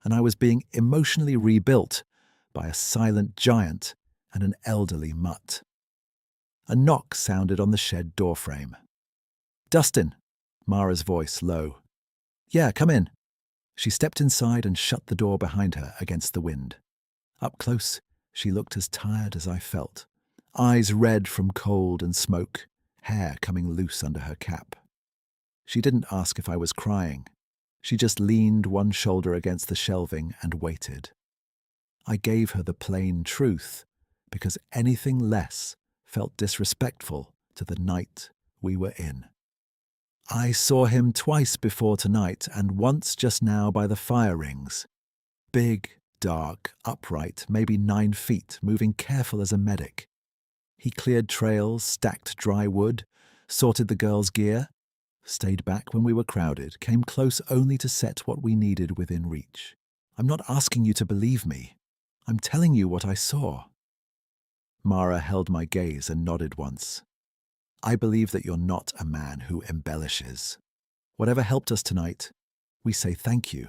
and I was being emotionally rebuilt by a silent giant and an elderly mutt. A knock sounded on the shed doorframe. "Dustin," Mara's voice low. "Yeah, come in." She stepped inside and shut the door behind her against the wind. Up close, she looked as tired as I felt, eyes red from cold and smoke, hair coming loose under her cap. She didn't ask if I was crying. She just leaned one shoulder against the shelving and waited. I gave her the plain truth, because anything less felt disrespectful to the night we were in. I saw him twice before tonight and once just now by the fire rings. Big, dark, upright, maybe 9 feet, moving careful as a medic. He cleared trails, stacked dry wood, sorted the girls' gear, stayed back when we were crowded, came close only to set what we needed within reach. I'm not asking you to believe me. I'm telling you what I saw. Mara held my gaze and nodded once. I believe that you're not a man who embellishes. Whatever helped us tonight, we say thank you.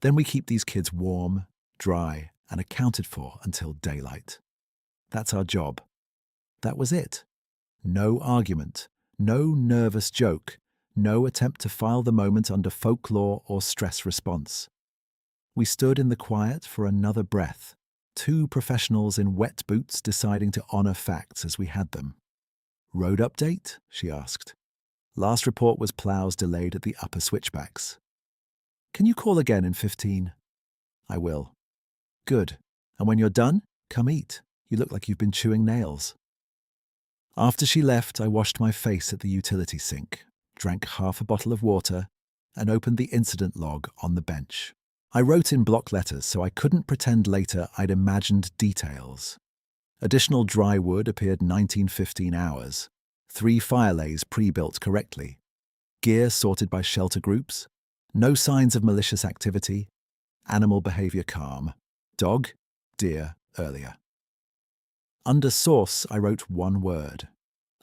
Then we keep these kids warm, dry, and accounted for until daylight. That's our job. That was it. No argument, no nervous joke, no attempt to file the moment under folklore or stress response. We stood in the quiet for another breath, 2 professionals in wet boots deciding to honor facts as we had them. "Road update?" she asked. "Last report was plows delayed at the upper switchbacks." "Can you call again in 15? "I will." "Good. And when you're done, come eat. You look like you've been chewing nails." After she left, I washed my face at the utility sink, drank half a bottle of water, and opened the incident log on the bench. I wrote in block letters so I couldn't pretend later I'd imagined details. Additional dry wood appeared 1915 hours, 3 fire lays pre-built correctly, gear sorted by shelter groups, no signs of malicious activity, animal behavior calm, dog, deer earlier. Under source, I wrote one word,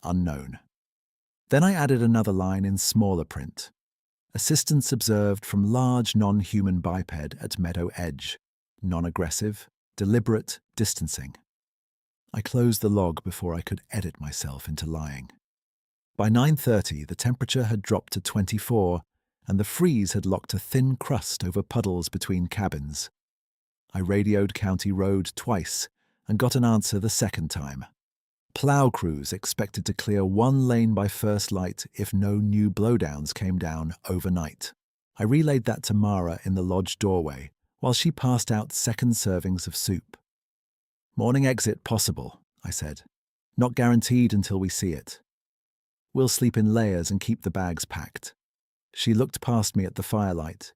unknown. Then I added another line in smaller print. Assistance observed from large non-human biped at meadow edge, non-aggressive, deliberate distancing. I closed the log before I could edit myself into lying. By 9:30, the temperature had dropped to 24, and the freeze had locked a thin crust over puddles between cabins. I radioed County Road twice and got an answer the second time. Plough crews expected to clear 1 lane by first light if no new blowdowns came down overnight. I relayed that to Mara in the lodge doorway while she passed out second servings of soup. "Morning exit possible," I said. "Not guaranteed until we see it. We'll sleep in layers and keep the bags packed." She looked past me at the firelight.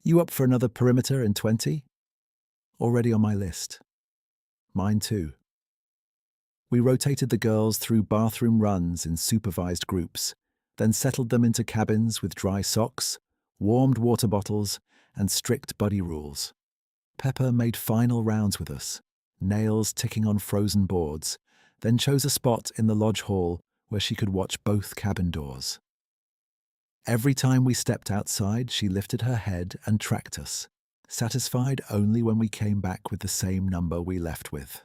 "You up for another perimeter in 20? "Already on my list." "Mine too." We rotated the girls through bathroom runs in supervised groups, then settled them into cabins with dry socks, warmed water bottles, and strict buddy rules. Pepper made final rounds with us, nails ticking on frozen boards, then chose a spot in the lodge hall where she could watch both cabin doors. Every time we stepped outside, she lifted her head and tracked us, satisfied only when we came back with the same number we left with.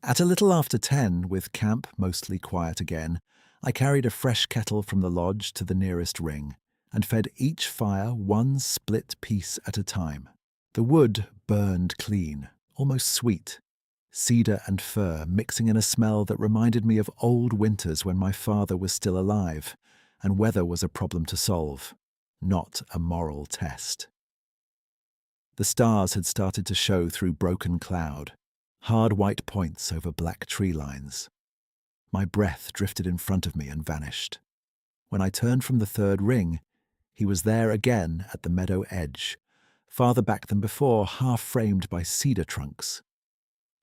At a little after 10, with camp mostly quiet again, I carried a fresh kettle from the lodge to the nearest ring and fed each fire 1 split piece at a time. The wood burned clean, almost sweet, cedar and fir mixing in a smell that reminded me of old winters when my father was still alive, and weather was a problem to solve, not a moral test. The stars had started to show through broken cloud, hard white points over black tree lines. My breath drifted in front of me and vanished. When I turned from the third ring, he was there again at the meadow edge, farther back than before, half framed by cedar trunks.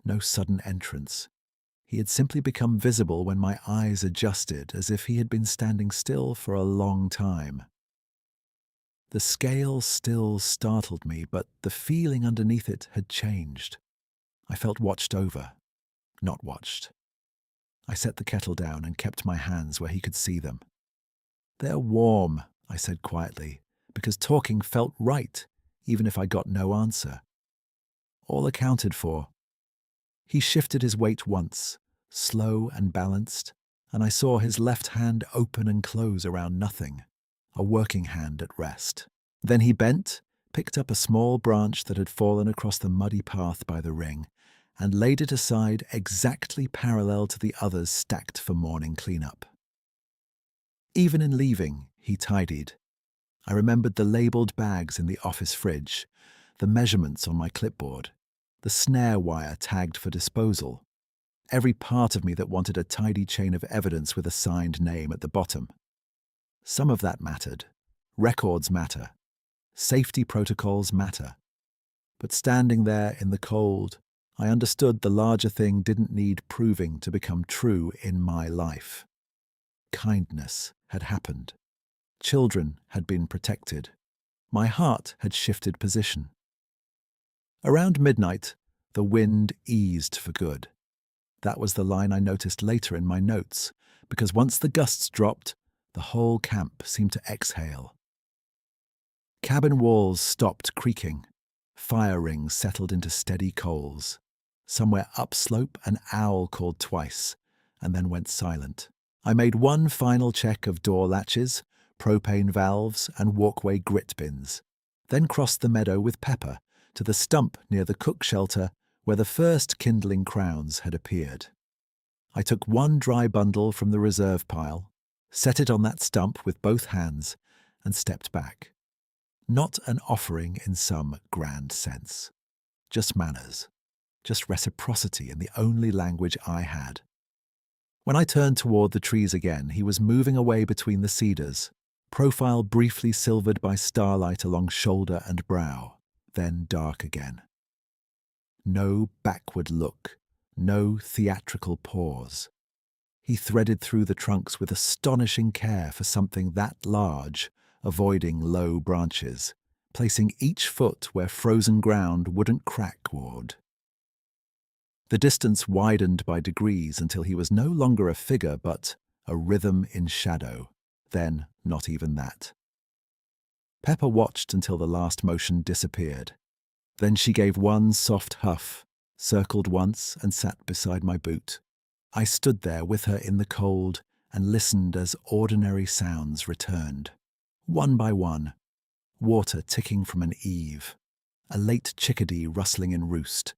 No sudden entrance. He had simply become visible when my eyes adjusted, as if he had been standing still for a long time. The scale still startled me, but the feeling underneath it had changed. I felt watched over, not watched. I set the kettle down and kept my hands where he could see them. "They're warm," I said quietly, because talking felt right, even if I got no answer. All accounted for. He shifted his weight once, slow and balanced, and I saw his left hand open and close around nothing, a working hand at rest. Then he bent, picked up a small branch that had fallen across the muddy path by the ring, and laid it aside exactly parallel to the others stacked for morning cleanup. Even in leaving, he tidied. I remembered the labelled bags in the office fridge, the measurements on my clipboard, the snare wire tagged for disposal, every part of me that wanted a tidy chain of evidence with a signed name at the bottom. Some of that mattered. Records matter. Safety protocols matter. But standing there in the cold, I understood the larger thing didn't need proving to become true in my life. Kindness had happened. Children had been protected. My heart had shifted position. Around midnight, the wind eased for good. That was the line I noticed later in my notes, because once the gusts dropped, the whole camp seemed to exhale. Cabin walls stopped creaking. Fire rings settled into steady coals. Somewhere upslope, an owl called twice, and then went silent. I made one final check of door latches, propane valves, and walkway grit bins, then crossed the meadow with Pepper to the stump near the cook shelter where the first kindling crowns had appeared. I took one dry bundle from the reserve pile, set it on that stump with both hands, and stepped back. Not an offering in some grand sense. Just manners. Just reciprocity in the only language I had. When I turned toward the trees again, he was moving away between the cedars, profile briefly silvered by starlight along shoulder and brow, then dark again. No backward look, no theatrical pause. He threaded through the trunks with astonishing care for something that large, avoiding low branches, placing each foot where frozen ground wouldn't crack ward. The distance widened by degrees until he was no longer a figure but a rhythm in shadow, then not even that. Pepper watched until the last motion disappeared. Then she gave one soft huff, circled once and sat beside my boot. I stood there with her in the cold and listened as ordinary sounds returned. One by one, water ticking from an eave, a late chickadee rustling in roost,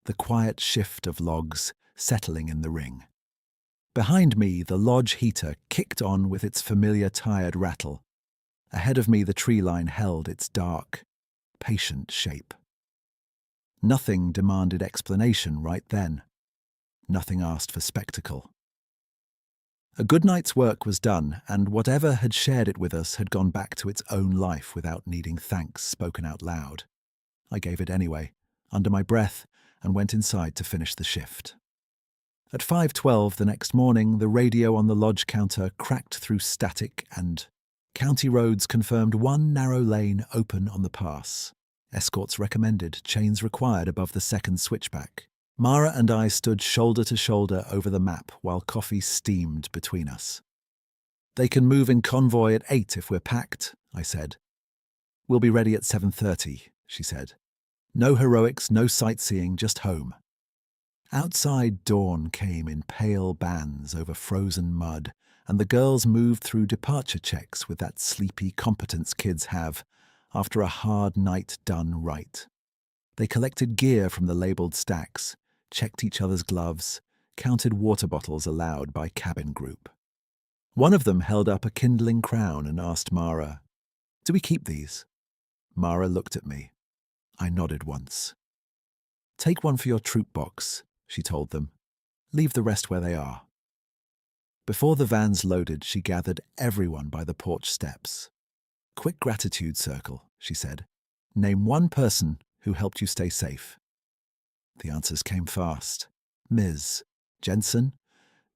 the quiet shift of logs settling in the ring. Behind me, the lodge heater kicked on with its familiar tired rattle. Ahead of me, the tree line held its dark, patient shape. Nothing demanded explanation right then. Nothing asked for spectacle. A good night's work was done, and whatever had shared it with us had gone back to its own life without needing thanks spoken out loud. I gave it anyway, under my breath, and went inside to finish the shift. At 5:12 the next morning, the radio on the lodge counter cracked through static and county roads confirmed one narrow lane open on the pass. Escorts recommended, chains required above the second switchback. Mara and I stood shoulder to shoulder over the map while coffee steamed between us. "They can move in convoy at 8 if we're packed," I said. "We'll be ready at 7:30, she said. "No heroics, no sightseeing, just home." Outside, dawn came in pale bands over frozen mud, and the girls moved through departure checks with that sleepy competence kids have after a hard night done right. They collected gear from the labelled stacks, checked each other's gloves, counted water bottles allowed by cabin group. One of them held up a Kindling crown and asked Mara, "Do we keep these?" Mara looked at me. I nodded once. "Take one for your troop box," she told them. "Leave the rest where they are." Before the vans loaded, she gathered everyone by the porch steps. "Quick gratitude circle," she said. "Name one person who helped you stay safe." The answers came fast. Ms., Jensen,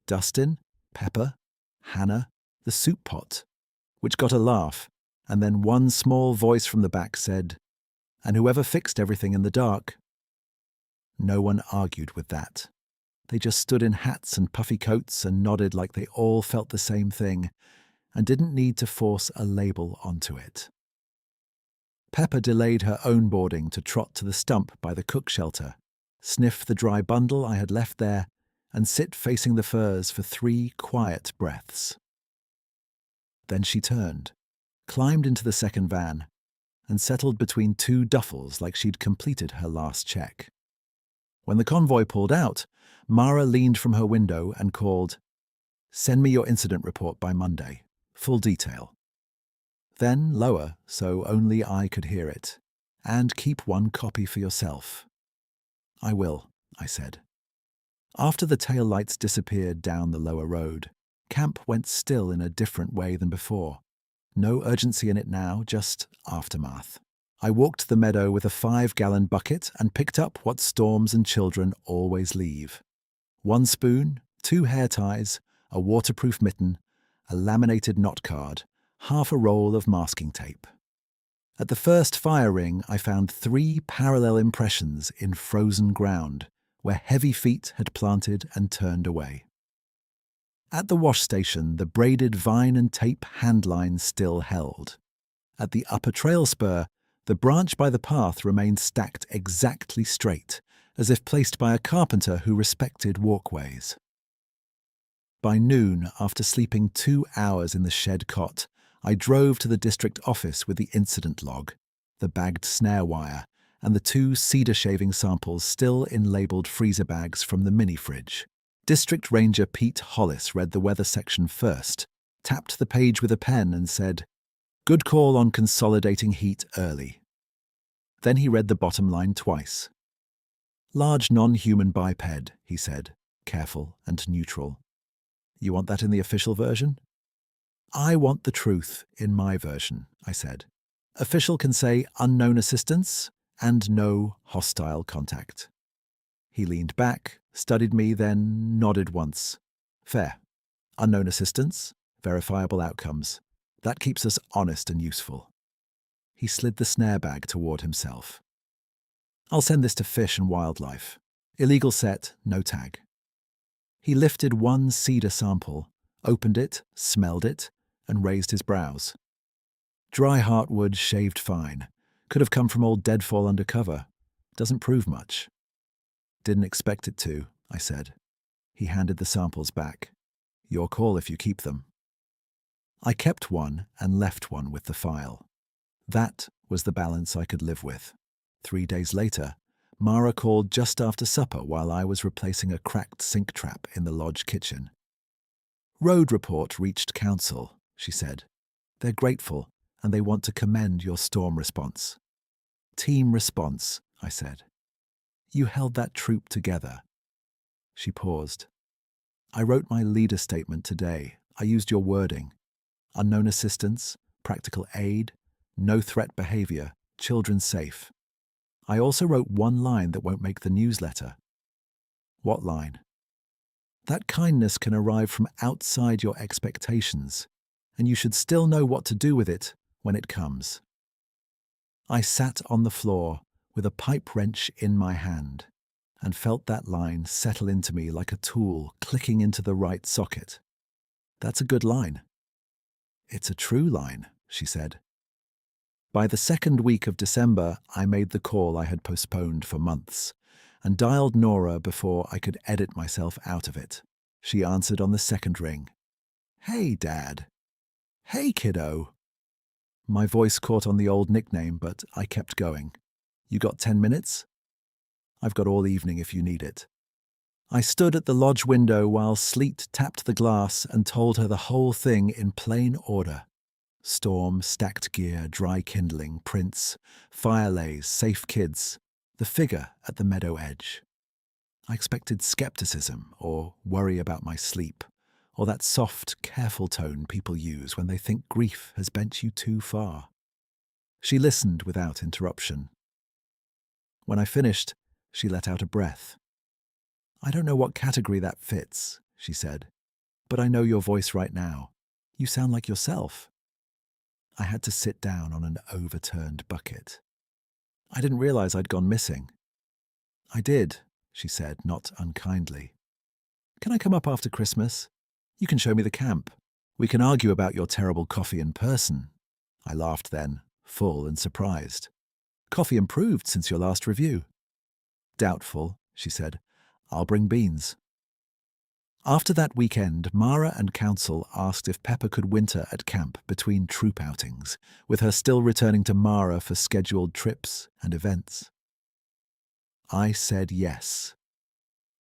Dustin, Pepper, Hannah, the soup pot, which got a laugh, and then one small voice from the back said, "And whoever fixed everything in the dark." No one argued with that. They just stood in hats and puffy coats and nodded like they all felt the same thing and didn't need to force a label onto it. Pepper delayed her own boarding to trot to the stump by the cook shelter, sniff the dry bundle I had left there, and sit facing the furs for 3 quiet breaths. Then she turned, climbed into the second van, and settled between 2 duffels like she'd completed her last check. When the convoy pulled out, Mara leaned from her window and called, "Send me your incident report by Monday. Full detail." Then lower, so only I could hear it, "And keep 1 copy for yourself." "I will," I said. After the taillights disappeared down the lower road, camp went still in a different way than before. No urgency in it now, just aftermath. I walked the meadow with a 5-gallon bucket and picked up what storms and children always leave. 1 spoon, 2 hair ties, a waterproof mitten, a laminated knot card, half a roll of masking tape. At the first fire ring, I found 3 parallel impressions in frozen ground, where heavy feet had planted and turned away. At the wash station, the braided vine and tape handlines still held. At the upper trail spur, the branch by the path remained stacked exactly straight, as if placed by a carpenter who respected walkways. By noon, after sleeping 2 hours in the shed cot, I drove to the district office with the incident log, the bagged snare wire, and the 2 cedar shaving samples still in labelled freezer bags from the mini-fridge. District Ranger Pete Hollis read the weather section first, tapped the page with a pen and said, "Good call on consolidating heat early." Then he read the bottom line twice. "Large non-human biped," he said, careful and neutral. "You want that in the official version?" "I want the truth in my version," I said. "Official can say unknown assistance and no hostile contact." He leaned back, studied me, then nodded once. "Fair. Unknown assistance, verifiable outcomes. That keeps us honest and useful." He slid the snare bag toward himself. "I'll send this to Fish and Wildlife. Illegal set, no tag." He lifted 1 cedar sample, opened it, smelled it, and raised his brows. "Dry heartwood, shaved fine. Could have come from old deadfall undercover. Doesn't prove much." "Didn't expect it to," I said. He handed the samples back. "Your call if you keep them." I kept 1 and left 1 with the file. That was the balance I could live with. 3 days later, Mara called just after supper while I was replacing a cracked sink trap in the lodge kitchen. "Road report reached council," she said. "They're grateful, and they want to commend your storm response." "Team response," I said. "You held that troop together." She paused. "I wrote my leader statement today. I used your wording. Unknown assistance, practical aid, no threat behavior, children safe. I also wrote 1 line that won't make the newsletter." "What line?" "That kindness can arrive from outside your expectations, and you should still know what to do with it when it comes." I sat on the floor with a pipe wrench in my hand and felt that line settle into me like a tool clicking into the right socket. "That's a good line." "It's a true line," she said. By the 2nd week of December, I made the call I had postponed for months and dialed Nora before I could edit myself out of it. She answered on the 2nd ring. "Hey, Dad." "Hey, kiddo." My voice caught on the old nickname, but I kept going. "You got 10 minutes?" "I've got all evening if you need it." I stood at the lodge window while sleet tapped the glass and told her the whole thing in plain order. Storm, stacked gear, dry kindling, prints, fire lays, safe kids, the figure at the meadow edge. I expected skepticism or worry about my sleep, or that soft, careful tone people use when they think grief has bent you too far. She listened without interruption. When I finished, she let out a breath. "I don't know what category that fits," she said, "but I know your voice right now. You sound like yourself." I had to sit down on an overturned bucket. I didn't realize I'd gone missing. "I did," she said, not unkindly. "Can I come up after Christmas? You can show me the camp. We can argue about your terrible coffee in person." I laughed then, full and surprised. "Coffee improved since your last review." "Doubtful," she said. "I'll bring beans." After that weekend, Mara and Council asked if Pepper could winter at camp between troop outings, with her still returning to Mara for scheduled trips and events. I said yes.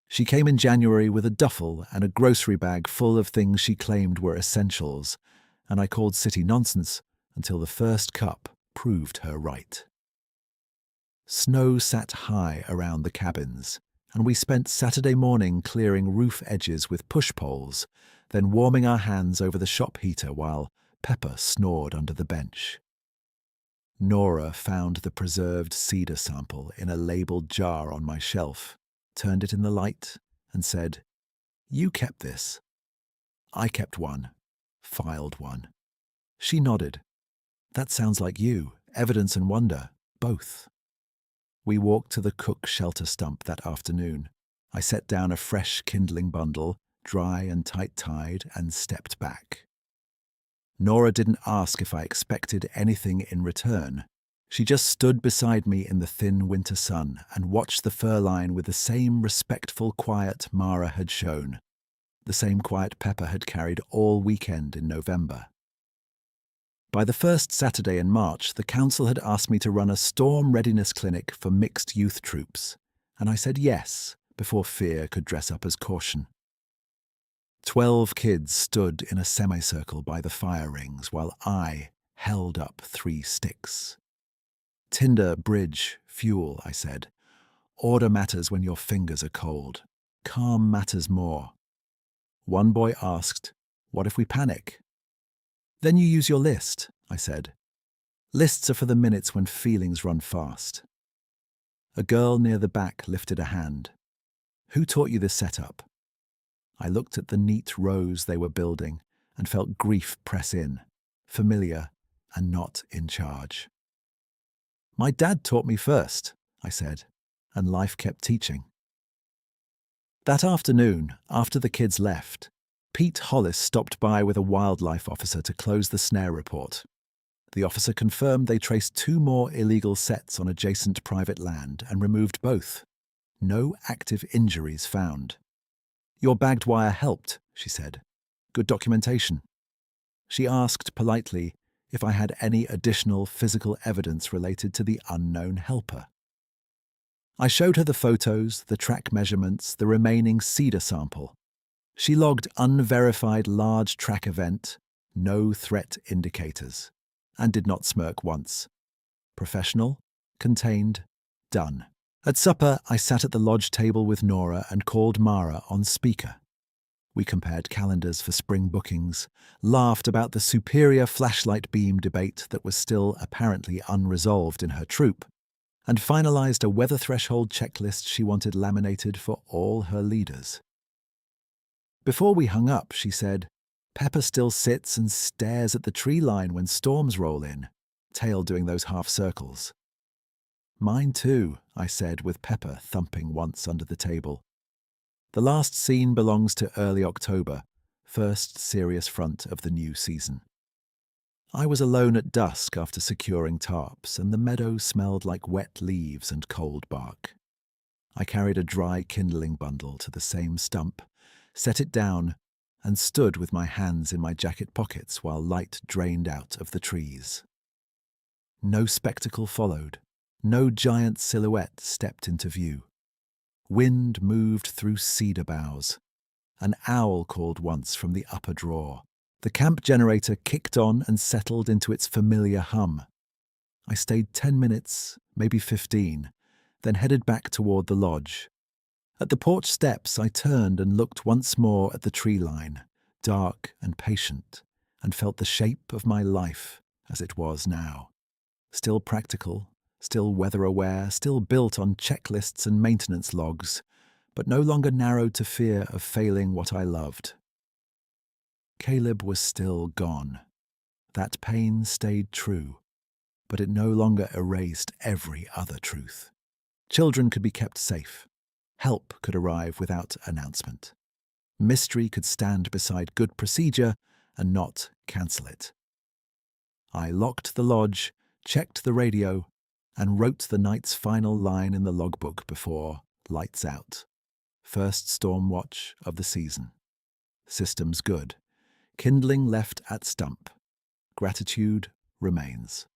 She came in January with a duffel and a grocery bag full of things she claimed were essentials, and I called city nonsense until the first cup proved her right. Snow sat high around the cabins, and we spent Saturday morning clearing roof edges with push poles, then warming our hands over the shop heater while Pepper snored under the bench. Nora found the preserved cedar sample in a labelled jar on my shelf, turned it in the light, and said, "You kept this." I kept one, filed one. She nodded. "That sounds like you, evidence and wonder, both." We walked to the cook shelter stump that afternoon. I set down a fresh kindling bundle, dry and tight-tied, and stepped back. Nora didn't ask if I expected anything in return. She just stood beside me in the thin winter sun and watched the fur line with the same respectful quiet Mara had shown, the same quiet Pepper had carried all weekend in November. By the first Saturday in March, the council had asked me to run a storm readiness clinic for mixed youth troops, and I said yes before fear could dress up as caution. 12 kids stood in a semicircle by the fire rings while I held up 3 sticks. "Tinder, bridge, fuel," I said. "Order matters when your fingers are cold. Calm matters more." One boy asked, "What if we panic?" "Then you use your list," I said. "Lists are for the minutes when feelings run fast." A girl near the back lifted a hand. "Who taught you this setup?" I looked at the neat rows they were building and felt grief press in, familiar and not in charge. "My dad taught me first," I said, and life kept teaching. That afternoon, after the kids left, Pete Hollis stopped by with a wildlife officer to close the snare report. The officer confirmed they traced 2 more illegal sets on adjacent private land and removed both. No active injuries found. "Your bagged wire helped," she said. "Good documentation." She asked politely if I had any additional physical evidence related to the unknown helper. I showed her the photos, the track measurements, the remaining cedar sample. She logged unverified large track event, no threat indicators, and did not smirk once. Professional, contained, done. At supper, I sat at the lodge table with Nora and called Mara on speaker. We compared calendars for spring bookings, laughed about the superior flashlight beam debate that was still apparently unresolved in her troop, and finalized a weather threshold checklist she wanted laminated for all her leaders. Before we hung up, she said, "Pepper still sits and stares at the tree line when storms roll in, tail doing those half circles." "Mine too," I said, with Pepper thumping once under the table. The last scene belongs to early October, first serious front of the new season. I was alone at dusk after securing tarps, and the meadow smelled like wet leaves and cold bark. I carried a dry kindling bundle to the same stump, set it down, and stood with my hands in my jacket pockets while light drained out of the trees. No spectacle followed. No giant silhouette stepped into view. Wind moved through cedar boughs. An owl called once from the upper drawer. The camp generator kicked on and settled into its familiar hum. I stayed 10 minutes, maybe 15, then headed back toward the lodge. At the porch steps, I turned and looked once more at the tree line, dark and patient, and felt the shape of my life as it was now. Still practical, still weather-aware, still built on checklists and maintenance logs, but no longer narrowed to fear of failing what I loved. Caleb was still gone. That pain stayed true, but it no longer erased every other truth. Children could be kept safe. Help could arrive without announcement. Mystery could stand beside good procedure and not cancel it. I locked the lodge, checked the radio, and wrote the night's final line in the logbook before lights out. First storm watch of the season. Systems good. Kindling left at stump. Gratitude remains.